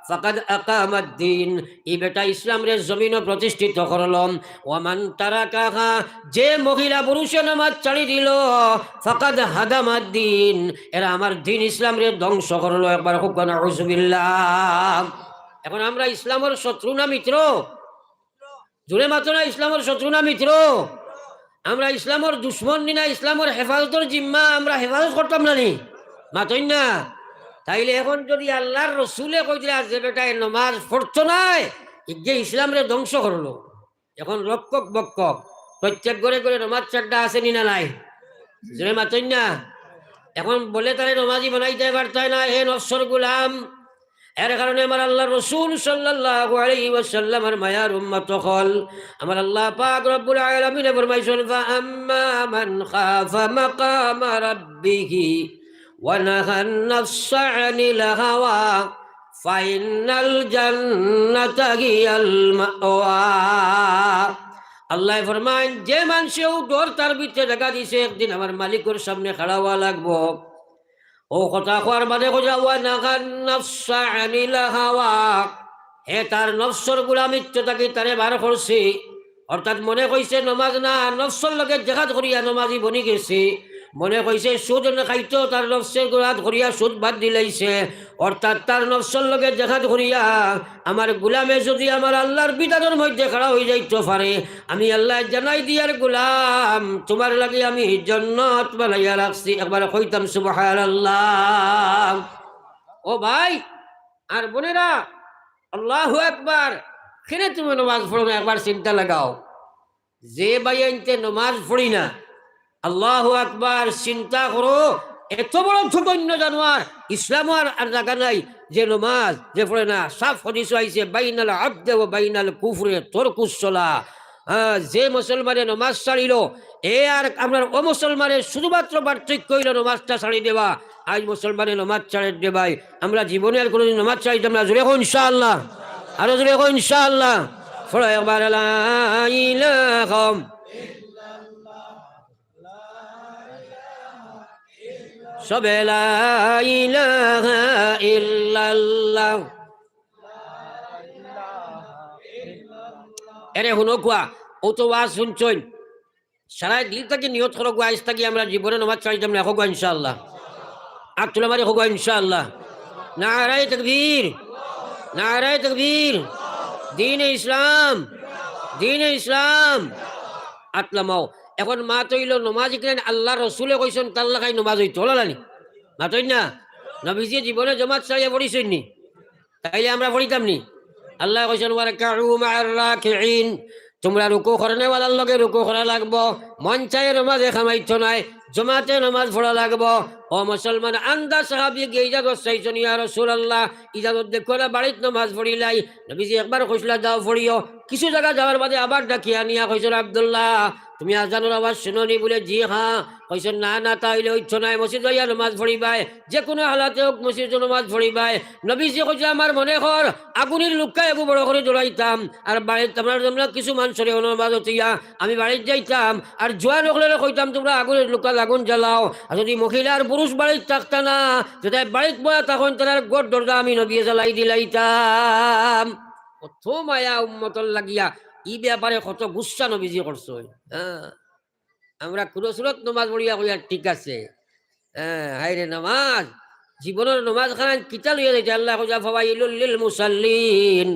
ফাকাদ আকামাদ্দিন এই বেটা ইসলাম রে জমিন প্রতিষ্ঠিত করলম ওয়ামান তারাকাহা যে মহিলা পুরুষে নামাজ ছাড়ি দিল ফাকাদ হাদামাদ্দিন এরা আমার দিন ইসলাম রে ধ্বংস করলো একবার খুব নাউজুবিল্লাহ এখন আমরা ইসলামের শত্রু না মিত্র জুড়ে মাত্র না ইসলামের শত্রু না মিত্র আমরা ইসলামের দুশ্মন না ইসলামের হেফাজতের জিম্মা আমরা হেফাজত করতাম না নি মাতই না তাইলে এখন যদি আল্লাহর রসুলে কইলে যে বেটায় নমাজ পড়তো নাই যে ইসলাম রে ধ্বংস করলো এখন রক্ষক বক্ষক প্রত্যেক ঘরে ঘরে নমাজ চারটা আছে নি না নাই যে মাতই না এখন বলে তারে নমাজি বানাইতে পারতায় না হে নফসর গুলাম এর কারণে আমার আল্লাহ রসুল সাল্লাল্লাহু আলাইহি ওয়াসাল্লামের মায়ার উম্মত হল আমার আল্লাহ পাক রব্বুল আলামিন ফরমাইছেন ফা আম্মা মান খাফা মাকামা রাব্বিহি ওয়া নাহান নাফসা আনিল হাওয়া ফাইনাল জান্নাতা হিয়াল মাওয়া আল্লাহ ফরমায় যে মানুষেও ডর তার ভিতরে জায়গা দিছে একদিন আমার মালিকের সামনে খাড়া হওয়া লাগবো ও কথা কোয়ার বাদে হে তার নফসর গুলামিত্ব তাকে তারে বার করছে অর্থাৎ মনে কইছে নমাজ না নফসর লগে জেহাদ করিয়া নমাজি বনি গেছে মনে কইছে সুদ খাইতো তার নফসের গুলাত করিয়া সুদ বাদ দিলাইছে অর্থাৎ তার নফসর লগে জেহাদ করিয়া আমার গুলামে যদি আমার আল্লাহর বিধানের মধ্যে খাড়া হয়ে যাইতে পারে আমি আল্লাহ জানাই দিয়ার গুলাম তোমার লাগে আমি জান্নাত বানাইয়া রাখছি একবার কইতাম সুবহানাল্লাহ ও ভাই আর বোনেরা আল্লাহু আকবার কেন তুমি নামাজ পড়ো না একবার চিন্তা লাগাও যে ভাই আনতে নামাজ পড়ি না আল্লাহু আকবার চিন্তা করো এত বড় ধন্য জানোয়ার ইসলাম আর জায়গা নাই যে নমাজ যে পড়ে না সাফ হাদিস আইছে বাইনাল আবদে ওয়া বাইনাল কুফরে তরকুস সালাহ যে মুসলমানে নমাজ ছাড়িল এ আর আপনার ও মুসলমানের শুধুমাত্র পার্থক্য হইল নমাজটা ছাড়ি দেওয়া আজ মুসলমানের নমাজ ছাড়ে দেবাই আমরা জীবনে আর কোনোদিন নমাজ ছাড়িতাম না জোরে কো ইনশাআল্লাহ আরো জোরে কো ইনশাআল্লাহ পড়ো একবার লা ইলাহা সবে লা ইলাহা ইল্লাল্লাহ এরে শুনো কোয়া ও তো ওয়াজ শুনছইন সারা দিল থেকে নিয়ত করো আজ থাকি আমরা জীবনে নমাজ ছাড়িতাম না হোক ইনশাআল্লাহ আর তুলে মারি হোক ইনশাআল্লাহ নারায়ে তাকবীর নারায়ে তাকবীর দ্বীনে ইসলাম আতলামাও এখন মা তৈল নমাজ কিনেন আল্লাহ রসুলে কইছেন তাল্লা খাই নমাজ হইতো লানি মা তৈ না নবীজি জীবনে জমাত ছাড়িয়া পড়িছেন নি তাইলে আমরা পড়িতাম নি আল্লাহ কইছেন ওয়ারকাউ মা'আর রাকিঈন তোমরা রুকু করনে ওয়ালার লগে রুকু করা লাগবো মন চাই নমাজে খামাইতো নাই জমাতে নমাজ পড়া লাগবো ও মুসলমান আন্দা সাহাবী গে ইজাজত চাইছেন ইয়া রাসূলুল্লাহ ইজাজত দেখো না বাড়িতে নমাজ পড়িলাই নবীজি একবার কইলা যাও পড়িও কিছু জায়গা যাওয়ার বাদে আবার ডাকিয়া নিয়া কইছেন আব্দুল্লাহ তুমি আজানের আওয়াজ শুনোনি বলে জি হ্যাঁ কইছেন না না তাইলে হইতো নাই মসজিদ যাইয়া নমাজ পড়িবাই যে কোনো হালাতে হোক মসজিদে নমাজ পড়িবাই নবীজি কইছে আমার মনে কর আগুনের লুক্কা এবু বড় করে জড়াইতাম আর বাড়িতে আমরা কিছু মানুষের নমাজ হইয়া আমি বাড়িতে যাইতাম আর জোয়ান হলে কইতাম তোমরা আগুনের লুক্কা আগুন জ্বালাও আর যদি মহিলা আর পুরুষ বাড়িতে থাকতা না যদি বাড়িতে বয়া তখন তার গোট দরজা আমি নবী জ্বালাই দিলাইতাম কত মায়া উম্মতর লাগিয়া ই ব্যাপারে কত গুচ্ছা নবীজি করছো হ্যাঁ আমরা কোনো সুরত নমাজ পড়িয়া কইয়া ঠিক আছে হ্যাঁ হাইরে নামাজ জীবনের নমাজ খান কিতা লইয়া যাইছে আল্লাহ কইয়া ফাওয়াইলুল লিল মুসাল্লিন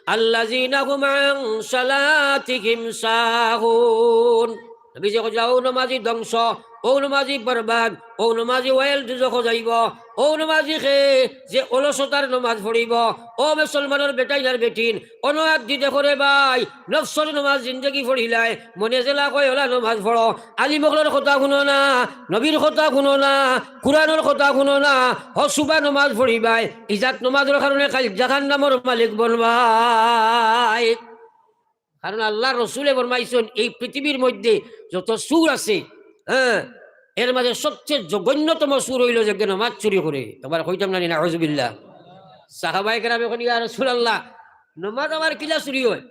আল্লাযিনা হুম আন সালাতিহিম সাহুন নবী যে কইলা ও নমাজি ধ্বংস, ও নমাজি বরবাদ, ও নমাজি ওয়েল দুজখ যাইব, ও নমাজি খে যে অলসতার নমাজ পড়িব। ও মুসলমানের বেটাইনার বেটিন অনুয়াদ দি দেখো রে ভাই, নফসর নমাজ জিন্দগি পড়িলাই মনে জেলা কয় ওলা নমাজ পড়ো। আলী মগলের কথা শুনো না, নবীর কথা শুনো না, কুরআনের কথা শুনো না, হসুবা নমাজ পড়িবাই, ইজাত নমাজের কারণে কাল জাহান্নামের মালিক বনবাই। কারণ আল্লাহ রসুলে ফরমাইছেন এই পৃথিবীর মধ্যে যত সুর আছে, হ্যাঁ, এর মাঝে সবচেয়ে জঘন্যতম সুর হইল যে নামাজ চুরি করে। তোমার কইতাম না নাউজুবিল্লাহ। সাহাবায়ে কেরাম এখন ইয়া রাসূলুল্লাহ নামাজ আমার কিলা চুরি হয়?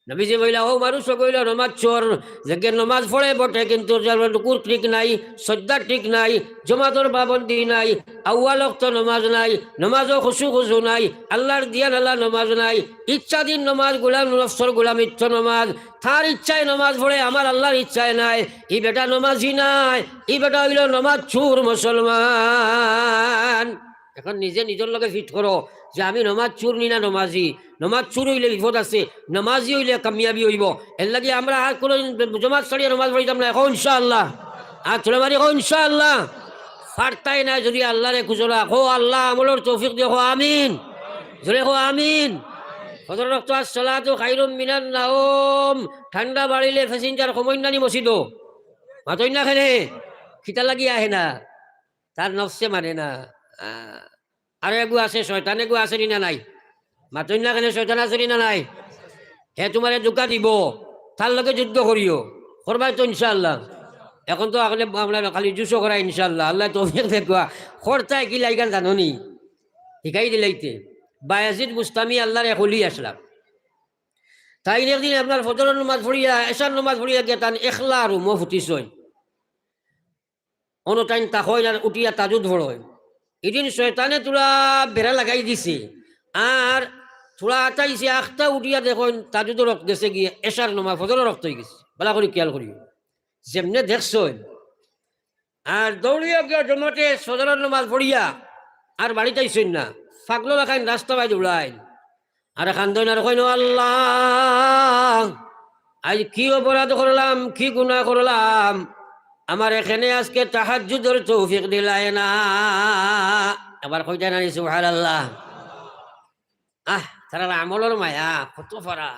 নবীজি বইলা ও মানুষ কইল নমাজ চোর, যে নমাজ পড়ে বটে কিন্তু রুকুর ঠিক নাই, সজ্জা ঠিক নাই, জমাতর পাবন্দি নাই, আউয়াল ওয়াক্ত নমাজ নাই, নমাজও খুশু নাই, আল্লাহর দিয়ান আল্লাহ নমাজ নাই, ইচ্ছাধীন নমাজ, গোলাম নফসর গোলাম ইচ্ছা নমাজ, তার ইচ্ছায় নমাজ পড়ে, আমার আল্লাহর ইচ্ছায় নাই। ই বেটা নমাজি নাই, ই বেটা হইল নমাজ চোর মুসলমান। এখন নিজে নিজের লগে ফিট করো যে আমি নমাজ চুর নি না নমাজি। নমাজ চুর হইলে বিপদ আছে, নমাজি হইলে কামিয়াবি হইব। এর লাগে আমরা আর কোনো জমাত ছাড়িয়ে নমাজ পড়িতাম না। এখন ইনশাআল্লাহ আর চলে মারি এখন ইনশাআল্লাহ ফারতাই না। যদি আল্লাহ রে খুঁজলা হো আল্লাহ আমলের তৌফিক দেখো, আমিন জোরে হো আমিন। হযরত রক্ত আসসালাতু খায়রুম মিনান নাওম। ঠান্ডা বাড়িলে প্যাসেঞ্জার কমইনানি মসজিদ মাতই না খেলে খিতা লাগি আহে না, তার নফসে মানে না। আর এগু আছে শয়তান, এগু আছে না নাই? মাতই না কেন শয়তান আছে না নাই? হে তোমারে ধোকা দিব, তার লগে যুদ্ধ করিও, করবাই তো ইনশাআল্লাহ। এখন তো আগলে আমরা খালি জুসো করা ইনশাআল্লাহ। আল্লাহ তৌফিক দেখবা খরতায় কি লাইগান জাননি শিখাই দিলাইতে। বায়াজিদ মুস্তামি আল্লাহর এক ওলি আসলাম, তাই একদিন আপনার ফজরের নামাজ পড়িয়া এশার নামাজ পড়িয়া গিয়ে তান একলা আর মো ফুটিছই অনুটাইন তা হয় না, উঠিয়া তাজুদ ভরয়। এদিন শয়তানে তোরা বেড়া লাগাই দিছে আর থোড়া আটাইছে, আখটা উঠিয়া দেখুন তাজুদের রক্ত গেছে গিয়ে এশার নমাজ ফজরের রক্ত হয়ে গেছে। বেলা করে খেয়াল করি যেমনে দেখছই আর দৌড়িয়া গিয়া জমাতে ফজরের নমাজ পড়িয়া আর বাড়িতে আইসেন না, ফাগলো রাখাইন রাস্তা বাই দৌড়াইন আর খান্দন আর কইন আল্লাহ আজ কি অপরাধ করলাম, কি গুনাহ করলাম, আমার এখানে আজকে তাহাজ্জুদের তৌফিক দিলাই না। আবার কইতা না সুবহানাল্লাহ। তারা আমলের মায়া কত ফারা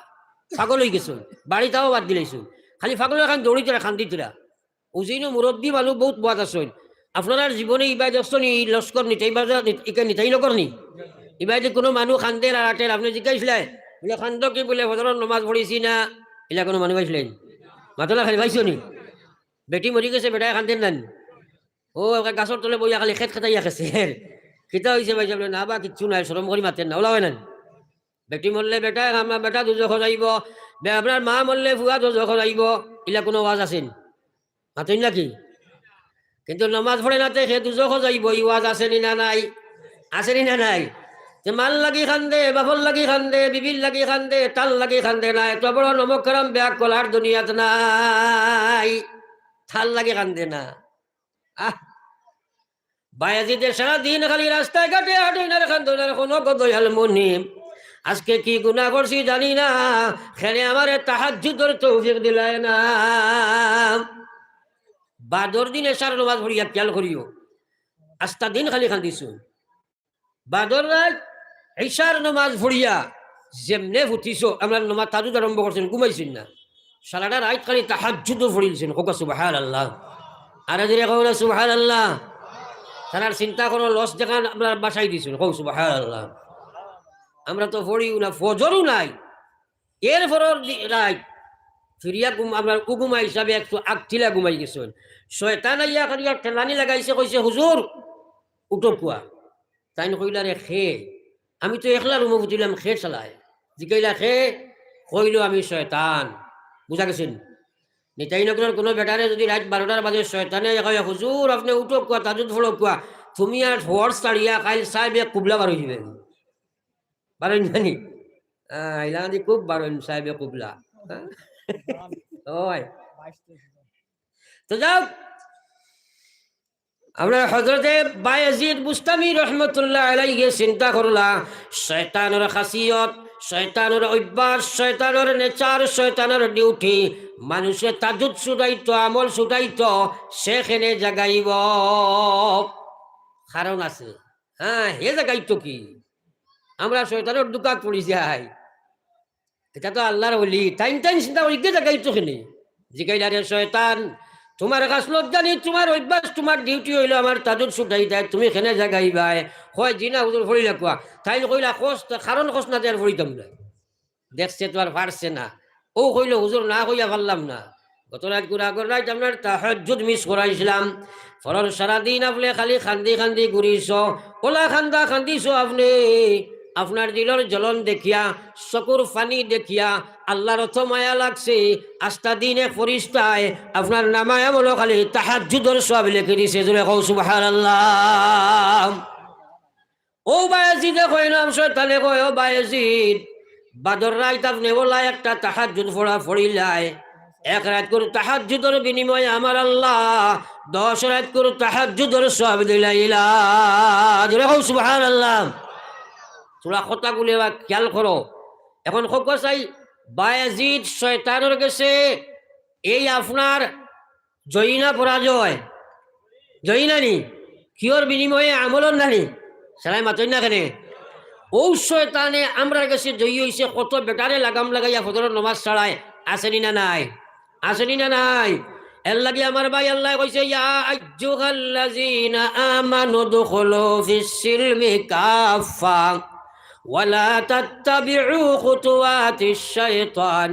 পাগল হয়ে গেছো, বাড়িটাও বাদ দিলাইছো, খালি পাগল এখন দৌড়িতরা খান্দিতরা। উজিনো মুরব্বী মানুষ বহুত বাদ আসেন। আপনার জীবনে ইবাই দেখছো নি লস্কর নিতাই বাজার নিতাই নকর নি ইবাই যে কোনো মানুষ খান্দে আর আটের আপনি জিজ্ঞাসলে বলে খান্দ কি বলে ফজরের নমাজ পড়েছি না, এলা কোনো মানুষ পাইছিলেন? মাতলা খালি পাইছো নি? বেটি মরি গেছে বেটায় খান্দেন নান, ও গাছর তলে বইয়া খালি খেত খেতাইয়া খেছে খিতা হয়েছে ভাই না বা কিচ্ছু নাই, শরম করি মাতেন না, ওলা হয় না। বেটি মরলে বেটা আমার বেটা দুজখ যাইব, আপনার মা মরলে ফুয়া দুজখ যাইব, এলা কোনো ওয়াজ আছেন? মাতেন নাকি? কিন্তু নমাজ পড়ে নাতে সে দুজখ যাইব, ই ওয়াজ আসেনি না নাই? আসেনি না নাই? যে মাল লাগি খান্দে, বাপর লাগি খান্দে, বিবির লাগি খান্দে, তাল লাগি খান্দে না, এত বড় নমকরম ব্যাগ কলার দুনিয়াত নাই, থাল লাগি খান্দে না। বায়াজিদের সারাদিন খালি রাস্তায় ঘাটে হাঁটে না খান্দে কোনো দয়াল মুনিম আজকে কি গুনাহ করছি জানি না, খেলে আমার তাহাজ্জুদের তৌফিক দিলায় না। বাদর দিন এশার নামাজ পড়িয়া খেয়াল করিও, আস্তা দিন খালি খান্দিছো। বাদর রাত এশার নামাজ পড়িয়া যেমনে ফুটিছো, আমরা নামাজ তাজুদ আরম্ভ করছেন, ঘুমাইছেন না, সারাটা রাত খালি তাহাজ্জুদও পড়িলছেন। কোকা সুবহানাল্লাহ। আর যদি কও না সুবহানাল্লাহ, তার চিন্তা করো লস দেখা আপনার বাসাই দিয়েছেন, কৌ সুবহানাল্লাহ। আমরা তো পড়িও না, ফজরও নাই, এরপরের রাত ফিরিয়া আপনার উগুমা হিসাবে একটু আগঠিলা ঘুমাই গেছেন। শয়তান আইয়া করিয়া ঠেলানি লাগাইছে, কইছে হুজুর উঠো কুয়া। তাই কইলা রে খে, আমি তো একলা রুমে উঠিলাম, খে চালায় জিকাইলা খে, কইল আমি শয়তান। বুঝা গেছেন? নিতাই নগরের কোনো বেটারে যদি রাত 12টার বাজে শয়তানে কয় হুজুর আপনি উঠো কুয়া, তাজুদ ফলো কুয়া, তুমি আর হর্স তাড়িয়া কাইল সাহেব কুবলা বার হয়ে যাবেন। বারণ জানি ইলাদি খুব বারণ সাহেব কুবলা। তো যাও আমরা হযরতে বায়াজিদ বুস্তামি রহমতুল্লাহ আলাইহি চিন্তা করলা শয়তানের খাসিয়ত, শয়তানের অভ্যাস, শয়তানের নেচার, শয়তানের ডিউটি, মানুষে তাজুদ ছুটাইতো, আমল ছুটাইতো, সেখানে জাগাইব কারণ আছে। হ্যাঁ, হে জাগাইতো কি? আমরা শয়তানের দোকান পড়ি যাই, এটা তো আল্লাহর বলি, টাইম টাইম চিন্তা করি কে জাগাইতো খেলে জিগাইলা রে শয়তান, তোমার কাছ লজ্জা নেই, তোমার অভ্যাস, তোমার ডিউটি হইলো আমার তাজুদ ছুটাই দেয়, তুমি খেনে জাগাইবাই হয় জিনা হুজুর ফড়ি রাখবা, তাই কইলা খোঁজ কারণ খোঁজ না দেওয়ার ফড়িতাম না, দেখছে তো আর পারছে না, ও কইল হুজুর না কইয়া পারলাম না, গত রাত গুড়া আগর রাত আপনার তাহাজ্জুদ মিস করাইছিলাম, ফরর সারাদিন আপনি খালি খান্দি খান্দি ঘুরিছ, ওলা খান্দা খান্দিছ আপনি, আপনার দিলর জ্বলন দেখিয়া, চকুর পানি দেখিয়া আল্লাহর অত মায়া লাগছে, আস্তা দিন এক ফরিস্তায় আপনার নামায় বলো খালি তাহাজ্জুদের সব লিখে দিছে, জোরে কও সুবহানাল্লাহ। ও বায়াজিদে কয় নাম শয়তানে কয়, ও বায়াজিদ, বাদর রাইত আপনি বলা একটা তাহাজ্জুদ পড়া পড়িলাই, এক রাত করে তাহাজ্জুদের বিনিময়ে আমার আল্লাহ 10 রাত করে তাহাজ্জুদের সওয়াব দিলাইলা, জোরে কও সুবহানাল্লাহ। তোরা কথাগুলি এবার খেয়াল করো। এখন খুব চাই বায়াজিদ শয়তানের কাছে এই আপনার জয়ী না পরাজয়? জয়ী নানি, কিয়র বিনিময়ে আমলন নানি, সারাই মাতই না কেনে? ও শয়তানে আমরা কাছে জয়ী হয়েছে, কত বেটারে লাগাম লাগাইয়া ফজরের নামাজ ছাড়ায়, আসেনি না নাই? আসেনি না নাই? এর লাগি আমার ভাই আল্লাহ কইছে, ইয়া আইয়ুহাল্লাযীনা আমানু দুখুলু ফিস সিলমি কাফা ওয়ালা তাত্তাবিউ খুতুওয়াতিশ শাইতান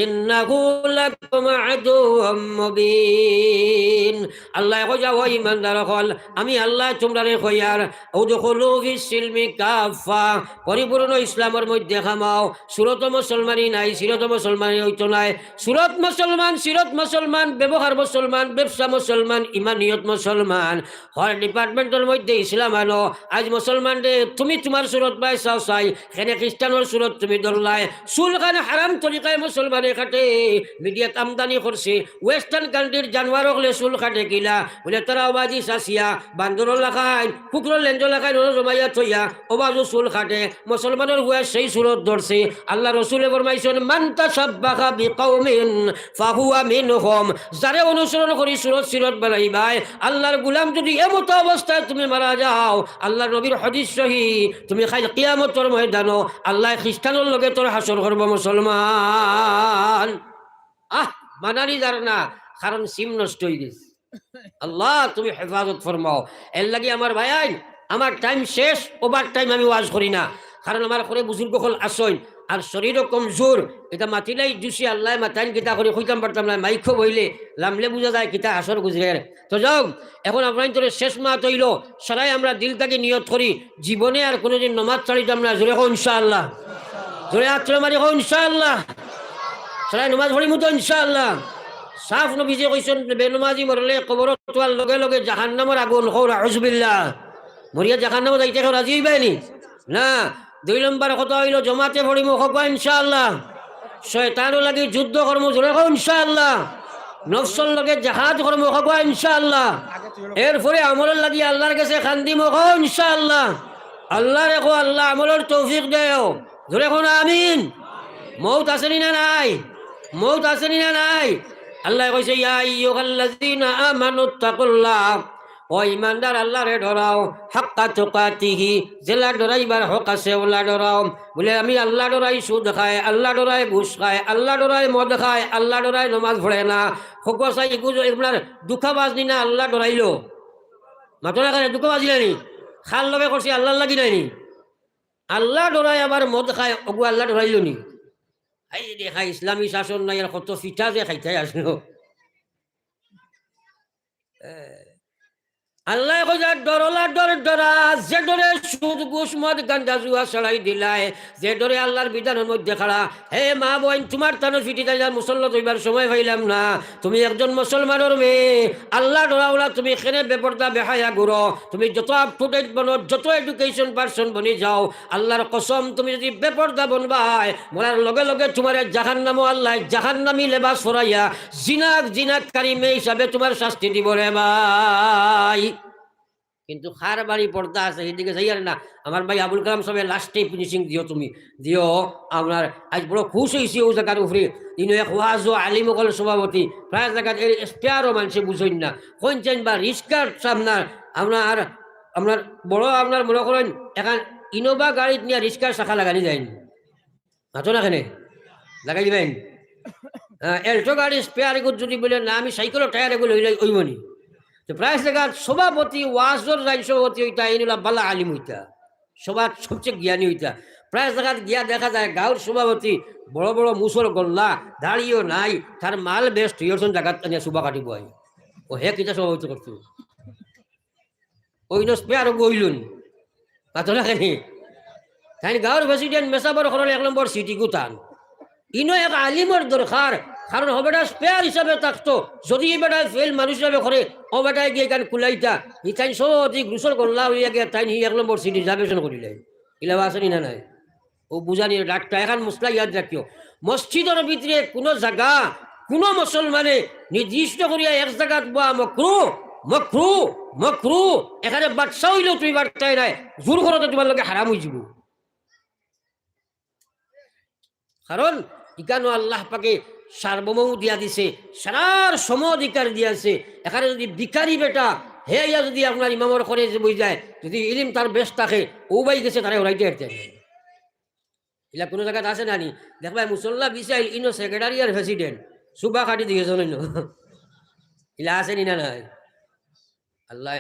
ইন্নাহু লাকুম আদুউম মুবিন। আল্লাহ কইয়া, ও ঈমানদার হল, আমি আল্লাহ তোমরারে কইয়ার উদখুলু ফিস সিলমি কাফা, পরিপূর্ণ ইসলামের মধ্যে খামাও। সুরত মুসলমানি নাই, সিরত মুসলমানি হইতো নাই, সুরত মুসলমান, সিরত মুসলমান, ব্যবহার মুসলমান, ব্যবসা মুসলমান, ইমানিয়ত মুসলমান, হর ডিপার্টমেন্টের মধ্যে ইসলাম আনো। আজ মুসলমান রে তুমি তোমার সুরত পাই চাও চাই, এখানে খ্রিস্টানের সুরত তুমি ধরলাই, চুল খান হারাম তরিকায় মুসলমানে কাটে, মিডিয়াত আমদানি করছে, ওয়েস্টার্ন কান্ট্রির জানোয়ার হলে চুল কাটে কিলা বলে, তারা ওবাজি চাষিয়া বান্দর লাখায় কুকুরের লেঞ্জ লাখায় জমাইয়া থইয়া ওবাজু চুল কাটে, মুসলমানের হুয়া সেই সুরত ধরছে। আল্লাহ রসুলে ফরমাইছেন, মান তাশাব্বাহা বিকাউমিন ফাহুয়া মিনহুম, যারে অনুসরণ করি সুরত সিরত বানাইবাই, আল্লাহর গুলাম যদি এমত অবস্থায় তুমি মারা যাও, আল্লাহর নবীর হাদিস সহি, তুমি খাই কিয়ামতের ময়দানো আল্লাহ খ্রিস্টানের লগে তোর হাসর করব মুসলমান। মানানি যার না, কারণ সিম নষ্ট হয়ে গেছে। আল্লাহ তুমি হেফাজত ফরমাও। এর লাগি আমার ভাই, আমার টাইম শেষ, ওভার টাইম আমি ওয়াজ করি না, কারণ আমার ঘরে বুজুর্গ হল আসইন, আর শরীরও কমজোর, এটা মাতিলাই জুসি আল্লাহ মাতাইন কিতা করে খুঁজতাম পারতাম না, মাইক্ষ বইলে লামলে বুঝা যায় কিতা আসর গুজরে। তো যাও, এখন আপনার তোর শেষ মাহ তৈল, সরাই আমরা দিল থেকে নিয়ত করি, জীবনে আর কোনোদিন নমাজ ছাড়িতাম না, জোরে হোক ইনশাআল্লাহ, জোরে আত্মা মারি হোক ইনশাআল্লাহ, সরাই নমাজ পড়িম তো ইনশাআল্লাহ। সাফ নবীজি কইছেন, বেনমাজি মরলে কবরত তোয়ার লগে লগে জাহান্নামের আগুন, হৌ আউযুবিল্লাহ, মরিয়া জাহান্নামে যাইতে কেউ রাজি হইবানি না। 2 নম্বর কথা হইল জমাতে পড়িম হবা ইনশাআল্লাহ, শয়তানের লাগি যুদ্ধ কর্ম জোরে হোক ইনশাআল্লাহ, নফসর লগে জাহাজ কর্ম হবা ইনশাআল্লাহ, এরপরে আমলের লাগি আল্লাহর কাছে খান্দিম হোক ইনশাআল্লাহ। আল্লাহ রেখো, আল্লাহ আমলের তৌফিক দেও, জোরে কোন আমিন। মৌত আসেনি না নাই? মৌত আসেনি না নাই? আল্লাহ কইছে, ইয়া আইয়ুহাল্লাযীনা আমানুত্তাকুল্লাহ, ও ইমানদার আল্লাহরে ডরাও, হাক্কা তুকাতিহি, জেলা ডরাইবার হক আছে ওলা ডরাও। বলে আমি আল্লাহ ডরাই সুদ খায়, আল্লাহ ডরাই ঘুষ খায়, আল্লাহ ডরাই মদ খায়, আল্লাহ ডরাই নমাজ পড়ে না, হকাই এগুলো আপনার দুঃখাবাজ নি না, আল্লাহ ডরাইলো মাত্র এখানে দুঃখবাজি নানি, খাল লগে করছি আল্লাহ লাগি নাইনি, আল্লাহ ডরাই আবার মদ খায়, ওগু আল্লাহ ডরাইলো নি। এই দেখা ইসলামী শাসন নাই, আর কত ফিটা যে খাইতে আসলো। আল্লাহ কইজার ডরলা ডর ডরা, যে ডরে সুদ ঘুষ মদ গাঞ্জা জুয়া ছড়াই দিলায়, যে ডরে আল্লাহর বিধানের মধ্যে খাড়া। হে মা বোন, তোমার তানো ফিটি তাই মুসল্লা তৈবার সময় পাইলাম না, তুমি একজন মুসলমানের মেয়ে, আল্লাহ ডরাওলা তুমি এখানে বেপরদা বেহায়া ঘুরো, তুমি যত আপ টু ডেট বনো, যত এডুকেশন পার্সন বনি যাও, আল্লাহর কসম তুমি যদি বেপরদা বনবাই, মরার লগে লগে তোমার জাহান্নামও আল্লাহ জাহান্নামী লেবাস ফরাইয়া জিনাক জিনাককারী মেয়ে হিসাবে তোমার শাস্তি দিব রে ভাই। কিন্তু খার বাড়ি পর্দা আছে সেদিকে যাই আর না। আমার ভাই আবুল কালাম সবে লাস্টে ফিনিশিং দিও, তুমি দিও। আপনার আজ বড় খুশ হয়েছি ও জায়গার উপরে। ইনো এক ওয়াজ ও আলিমকল সভাপতি প্রায় জায়গায় স্পেয়ারও মানুষে বুঝেন না কোনছেন বা রিস্কার সামনার আপনার আপনার বড় আপনার মনে করেন এখন ইনোভা গাড়িত নিয়ে রিস্কার শাখা লাগানি যায়নি মাতো না কেন লাগাই দিবেন। এলটো গাড়ি স্পেয়ার এগুলো যদি বলে না আমি সাইকেলের টায়ার এগুলো ওইমনি তো প্রায় জায়গা সভাপতি ওয়াজর রাই সভাপতি হইতা এইগুলা বালা আলিম হইতা সবার সবচেয়ে জ্ঞানী হইতা। প্রায় জায়গায় গিয়া দেখা যায় গাঁর সভাপতি বড় বড় মুসর গল্লা দাঁড়িয়েও নাই তার মাল বেস্ট হইয়রসন জায়গাত নিয়ে সুবা কাটিব আই ও হে কিতা সভাপতি করতো ওই স্পেয়ার গইলুন মাতো না কেন তাই গাঁর প্রেসিডেন্ট মেসাবর করলে 1 নম্বর সিটি গুতান ইনো এক আলিমর দরকার। কারণ ও বেটা স্পেয়ার হিসাবে থাকতো যদি এই বেটা ফেল মানুষ হিসাবে করে ও বেটায় গিয়ে এখানে কুলাইতা ইতাই সত্যি গ্রুসর করলা হইয়া গিয়ে তাই 1 নম্বর সিটি রিজার্ভেশন করিলে ইলাবা আসেনি না নাই ও বুঝানি ডাক্তার এখন মুসলা ইয়াদ রাখিও মসজিদের ভিতরে কোনো জায়গা কোনো মুসলমানে নির্দিষ্ট করিয়া এক জায়গা বা মকরু মকরু মকরু এখানে বাচ্চা হইলেও তুমি বার্তায় নাই জোর করতে তোমার লোকে হারাম হয়ে যাব। কারণ ইকানো আল্লাহ পাকে সার্বভৌম দিয়া দিছে সারার সম অধিকার দিয়েছে। এখানে যদি ভিখারি বেটা হে ইয়া যদি আপনার ইমামর করে যে বই যায় যদি ইলিম তার বেশ থাকে ও বাই গেছে তারা ওরাইতে হারতে এলা কোনো জায়গায় আছে নানি দেখবা মুসল্লা বিশাইল ইনো সেক্রেটারি আর প্রেসিডেন্ট সুবা কাটি দিয়েছ ইলা আছে নি না নাই আল্লাহ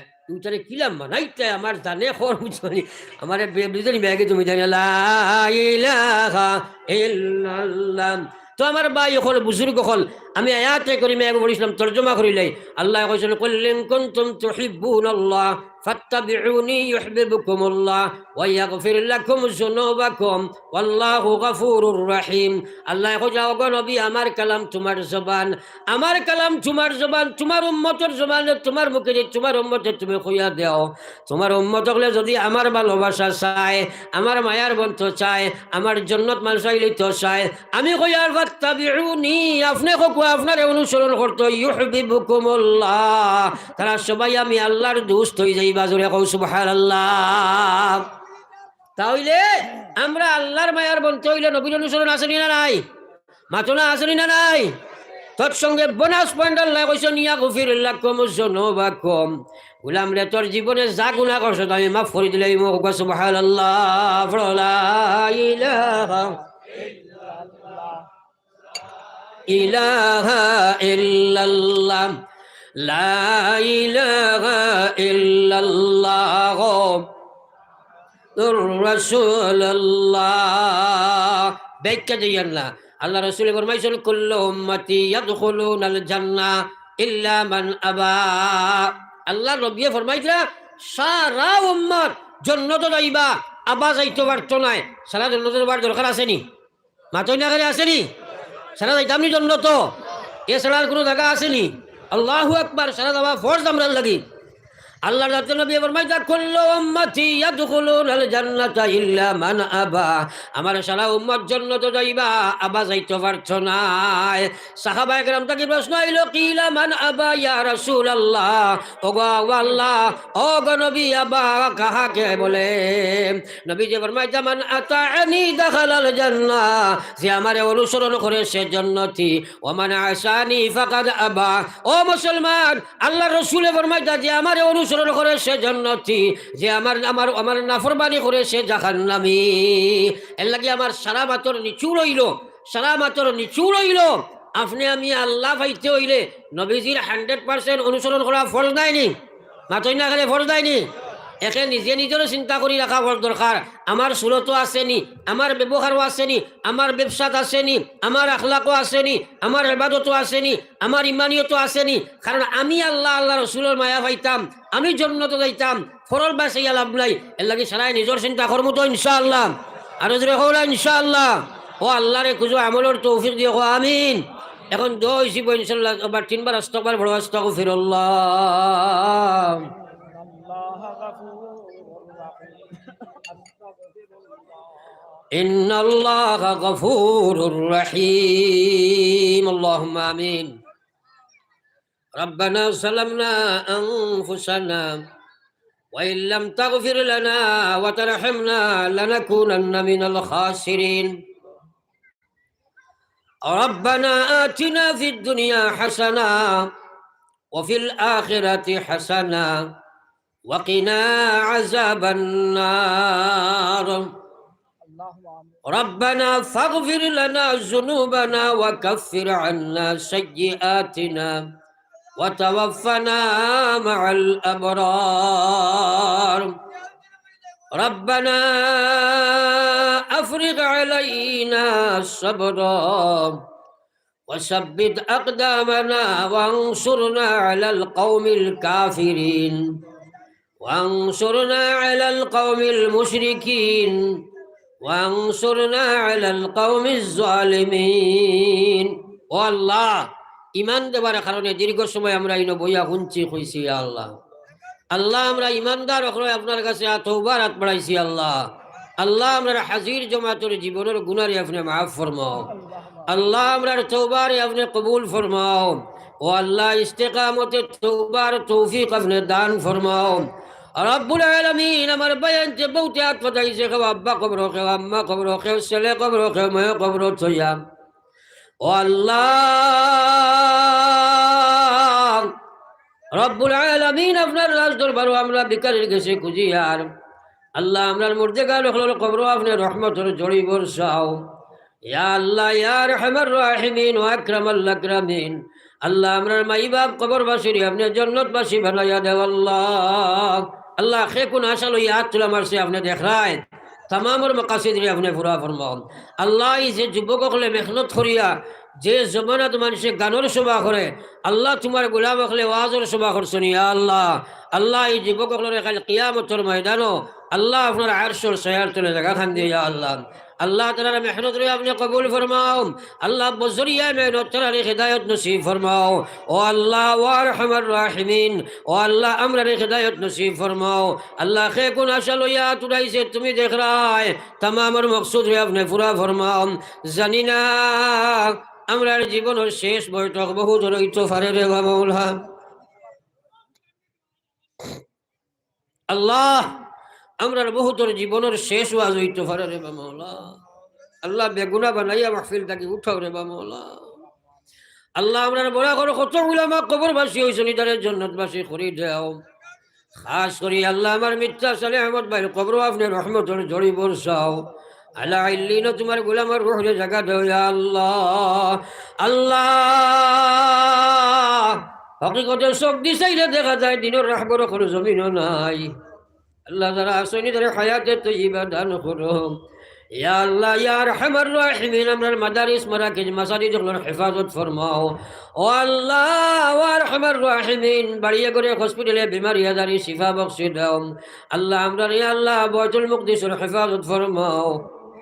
তুই কিলাম বানাইতে আমার জানে খর বুঝনি আমার বুঝলি ব্যাগে তুমি জানি লা ইলাহা ইল্লাল্লাহ। তো আমার ভাই হল বুজুর্গ হল আমি আয়াতে করি মেয়ে বলেছিলাম তর্জমা করিলাই আল্লাহ কইছেন কুল্লিন কুনতুম তুহিব্বুনাল্লাহ ফাত্তাবিউনি ইউহিব্বুকুমুল্লাহ ওয়া ইয়াগফির লাকুম যুনুবাকুম ওয়াল্লাহু গফুরুর রহিম। আল্লাহ কইছে ওগো নবী আমার কালাম তোমার জবান আমার কালাম তোমার জবান তোমার উম্মতের জবানে তোমার মুখে তোমার উম্মতে তুমি কইয়া দাও তোমার উম্মত হলে যদি আমার ভালোবাসা চায় আমার মায়ার বন্ধ চায় আমার জান্নাত মাল চাইলে তো চায় আমি কইয়ার ফাত্তাবিউনি আপনি কো আপনার অনুসরণ করতে ইউহিব্বুকুমুল্লাহ তারা সবাই আমি আল্লাহর দোস্ত হয়ে যাইবা জোরে কও সুবহানাল্লাহ। তাহলে আমরা আল্লাহর মায়ার বন্ধু হইলে নবীর অনুসরণ আসেনি না নাই মাতনা আসেনি না নাই তৎসঙ্গে বোনাস পয়েন্ট আল্লাহ কইছেন ইয়াগফির লাকুম যুনুবাকুম গোলাম রে তোর জীবনে যা গুনাহ করছ আমি মাফ করে দিলে মুখ সুবহানাল্লাহ লা ইলাহা ইলাহা ইল্লাল্লাহ লা ইলাহা ইল্লাল্লাহ রাসূলুল্লাহ ব্যাখ্যা দিয়েন না আল্লাহ রাসূল ফরমাইছেন কুল্লু উম্মতি ইয়াদখুলুনাল জান্নাহ ইল্লা মান আবা। আল্লাহ নবী ফরমাইছে সারা উম্মত জান্নাতে যাইবা আবা যাইতে পারতো না। সারা জান্নাতে যাবার দরকার আসেনি মাতই না করে আসেনি সারা যাইতাম নি জান্নাত এ সারার কোনো জায়গা আসেনি। আল্লাহু আকবার সারা যাওয়া ফরজ আমরা লাগি। আল্লাহর নবী ফরমাইছে কুল্লু উম্মতি ইয়াদখুলুনাল জান্নাতা ইল্লা মান আবা আমার সারা উম্মত জান্নাতে যাইবা আবা যাইতে পারছো না। সাহাবায়ে কেরাম তাকে প্রশ্ন আইলো কিলা মান আবা ইয়া রাসূলুল্লাহ ওগো আল্লাহ ওগো নবী আবা কাহাকে বলে নবী যে ফরমাইছে মান আতাআনি দাখালাল জান্নাহ যে আমারে অনুসরণ করে সে জান্নাতি ওয়া মান আসানি ফাকাদ আবা। ও মুসলমান আল্লাহর রাসূল ফরমাইছে যে আমারে অনুসরণ করে সে জান্নাতি যে আমার আমার আমার নাফরমানি করে সে জাহান্নামী। এর লাগি আমার সারা মাতর নিচু রইল সারা মাতর নিচু রইল আপনি আমি আল্লাহ পাইতে হইলে নবীজির 100% অনুসরণ করা ফরজ নাইনি মাতই না গেলে ফরজ নাইনি। একে নিজে নিজেরও চিন্তা করে রাখা দরকার আমার সুরতও আসেনি আমার ব্যবহারও আসেনি আমার ব্যবসাত আসেনি আমার আখলাকও আসেনি আমার ইবাদতও আসেনি আমার ইমানিয়তও আসেনি। কারণ আমি আল্লাহ আল্লাহ রসুলের মায়া পাইতাম আমি জান্নাতে যাইতাম ফরল বাসাইয়া লাভ নাই। এর লাগি সারাই নিজের চিন্তা করবো তো ইনশাআল্লাহ আর জোরে কওলা ইনশাআল্লাহ। ও আল্লাহরে খুঁজো আমলের তৌফিক দিয়ে আমিন। এখন দোয়া হইব ইনশাআল্লাহ আবার 3 বার আস্তাগফির বড় আস্তাগফিরুল্লাহ। إن الله غفور رحيم اللهم آمين. ربنا ظلمنا أنفسنا وإن لم تغفر لنا وترحمنا لنكونن من الخاسرين ربنا آتنا في الدنيا حسنة وفي الآخرة حسنة وقنا عذاب النار ربنا فاغفر لنا ذنوبنا وكفر عنا سيئاتنا وتوفنا مع الأبرار ربنا أفرغ علينا صبرا وثبت أقدامنا وانصرنا على القوم الكافرين وانصرنا على القوم المشركين وانصرنا على القوم الظالمين والله ইমান দেবার কারণে দীর্ঘ সময় আমরা ইনো বইয়া শুনছি কইছি আল্লাহ আল্লাহ আমরা ইমানদার হলে আপনার কাছে তওবার হাত বাড়াইছি আল্লাহ আল্লাহ আমরা হাজির জমাতের জীবনের গুনাহরে আপনি মাফ ফরমাও আল্লাহ আমরার তওবারে আপনি কবুল ফরমাও ও আল্লাহ ইস্তেকামতে তওবার তৌফিক আপনি দান ফরমাও রব্বুল আলামিন আমার বয়ান যে বহুত হাত ফাদাইছে কেউ আব্বা কবর কেউ আম্মা কবর কেউ ছেলে কবর কেউ মেয়ে কবর থইয়া ও আল্লাহ রব্বুল আলামিন আপনার রাজ দরবারও আমরা বিকারের গেছে খুঁজিয়ার আল্লাহ আমরার মুর্দেগার হল কবর আপনি রহমতের জড়ি বর্ষাও ইয়া আল্লাহ ইয়া রহমান রাহিমিন ওয়া আকরামাল আকরামিন আল্লাহ আমরার মাই বাপ কবরবাসীর আপনি জান্নাতবাসী বানাইয়া দেও আল্লাহ আল্লাহ খে কোন আশা লইয়া হাত তুলা মারছে আপনি দেখায় তামামর মাকাসিদ রে আপনি পুরা ফরমাও আল্লাহ এই যে যুবক হলে মেহনত করিয়া যে জমানাত মানুষে গানের সভা করে আল্লাহ তোমার গোলাম হলে ওয়াজের সভা করছেন ইয়া আল্লাহ আল্লাহ এই যুবক হলে কাল কিয়ামতের ময়দানও আল্লাহ আপনার আরশের ছায়ার তলে জায়গা খান দিয়ে ইয়া আল্লাহ আল্লাহ তাআলার মেহনত রে আপনি কবুল ফরমাও আল্লাহ বজরিয়া মেহনত তাআলার হিদায়াত নসিব ফরমাও ও আল্লাহ ওয়া আরহামার রাহিমিন ও আল্লাহ আমরার হিদায়াত নসিব ফরমাও আল্লাহ খে কোন আশা লইয়া তুরাইছে তুমি দেখ রায় তামামের মকসুদ রে আপনি পুরা ফরমাও জানি না আমরার জীবনের শেষ বৈঠক বহু ধরইতো পারে রে মাওলা আল্লাহ আমরার বহুতর জীবনের শেষ ওয়াজ হইতে পারে রে মাওলা আল্লাহ বেগুনা বানাইয়া মাহফিল তাকে উঠাও রে মাওলা আল্লাহ আমরার বড় করে কত উলামা কবরবাসী হইছেন ইদারের জান্নাতবাসী করে দাও খাস করি আল্লাহ আমার মিত্রা সালে আহমদ ভাই কবর আপনি রহমতের জড়ি বর্ষাও আলা ইল্লিনা তোমার গোলামের রূহে জায়গা দাও ইয়া আল্লাহ আল্লাহ হকিকতে চোখ দিছাইলে দেখা যায় দিনের রাহবর কোনো জমিনও নাই আল্লাহ যারা আসনি তারা হায়াতে তৈবা দান করো ইয়া আল্লাহ ইয়া আরহামার রাহিমিন আমরার মাদারিস মারাকিজ মাসাজিদগুলোর হেফাজত ফরমাও ও আল্লাহ ওয়া আরহামার রাহিমিন বাড়িয়া করে হসপিটালে বিমারি আজারি শিফা বখশি দাও আল্লাহ আমরার ইয়া আল্লাহ বাইতুল মুকদ্দিসের হেফাজত ফরমাও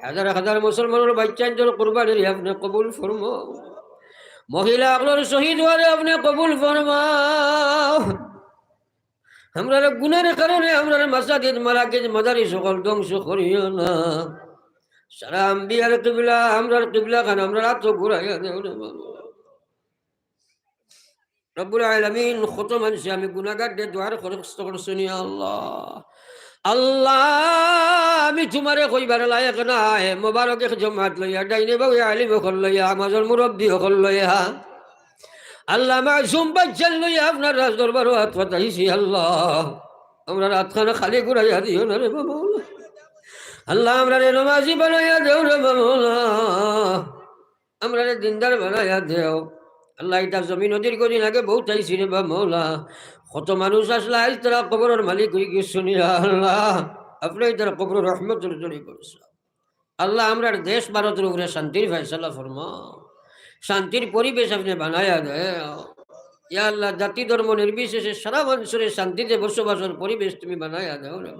হাজার হাজার মুসলমানের বাচ্চাদের কুরবানির আপনি কবুল ফরমাও মহিলাগুলোর শহীদ হওয়ারে আপনি কবুল ফরমাও আমরা গুনার কারণে আমরা মাসাজিদ মারাকিজ মাদারিস সকল ধ্বংস করিও না সারা আম্বিয়ার কিবলা আমরার কিবলা খান আমরা তো ঘুরাইয়া দেও না রব্বুল আলামিন কত মানুষ আমি গুনাহগারদের দুয়ার খরচ করছি ইয়া আল্লাহ আল্লাহ আমি তোমারে কইবার লায়ক নাই মোবারক এক জমাত লইয়া ডাইনে বাউ আলিম হল লইয়া আমাদের মুরব্বী হল লইয়া আল্লাহ মাসুম বাচ্চাল লইয়া আপনার রাজ দরবার হাত পাতাইছি আল্লাহ আমরা রাতখানা খালি ঘুরাইয়া দিও না রে মাওলা আল্লাহ আমরা রে নমাজি বানাইয়া দেও রে মাওলা আমরা রে দিনদার বানাইয়া দেও আল্লাহ এটা জমি নদীর কদিন আগে বহুত আইছি রে মাওলা কত মানুষ আসলে আজ তারা কবরের মালিক হয়ে গেছে আল্লাহ আপনি তারা কবর রহমতের জড়ি করছে আল্লাহ আমরার দেশ ভারতের উপরে শান্তির ফয়সালা ফরমাও শান্তির পরিবেশ আপনি বানায়া দেও ইয়া আল্লাহ জাতি ধর্ম নির্বিশেষে সারা মানুষের শান্তিতে বসবাসের পরিবেশ তুমি বানায়া দেও রে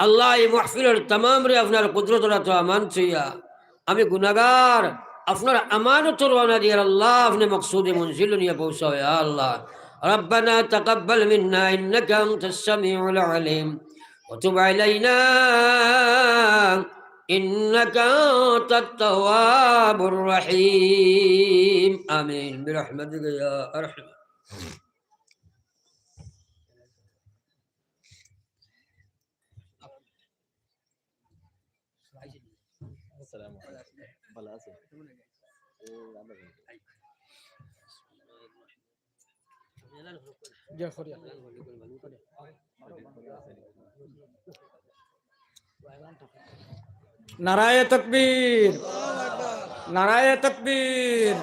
আল্লাহ এই মাহফিলের তামাম রে আপনার কুদরতরা তো আমান ছইয়া আমি গুনাহগার আপনার আমানতর ওয়ানা দিয়ে আল্লাহ আপনি মকসুদে মনজিল নিয়ে পৌঁছাও ইয়া আল্লাহ ربنا تقبل منا إنك أنت السميع العليم وتب علينا إنك أنت التواب الرحيم آمين برحمتك يا أرحم
নারায়ে তাকবীর, নারায়ে তাকবীর।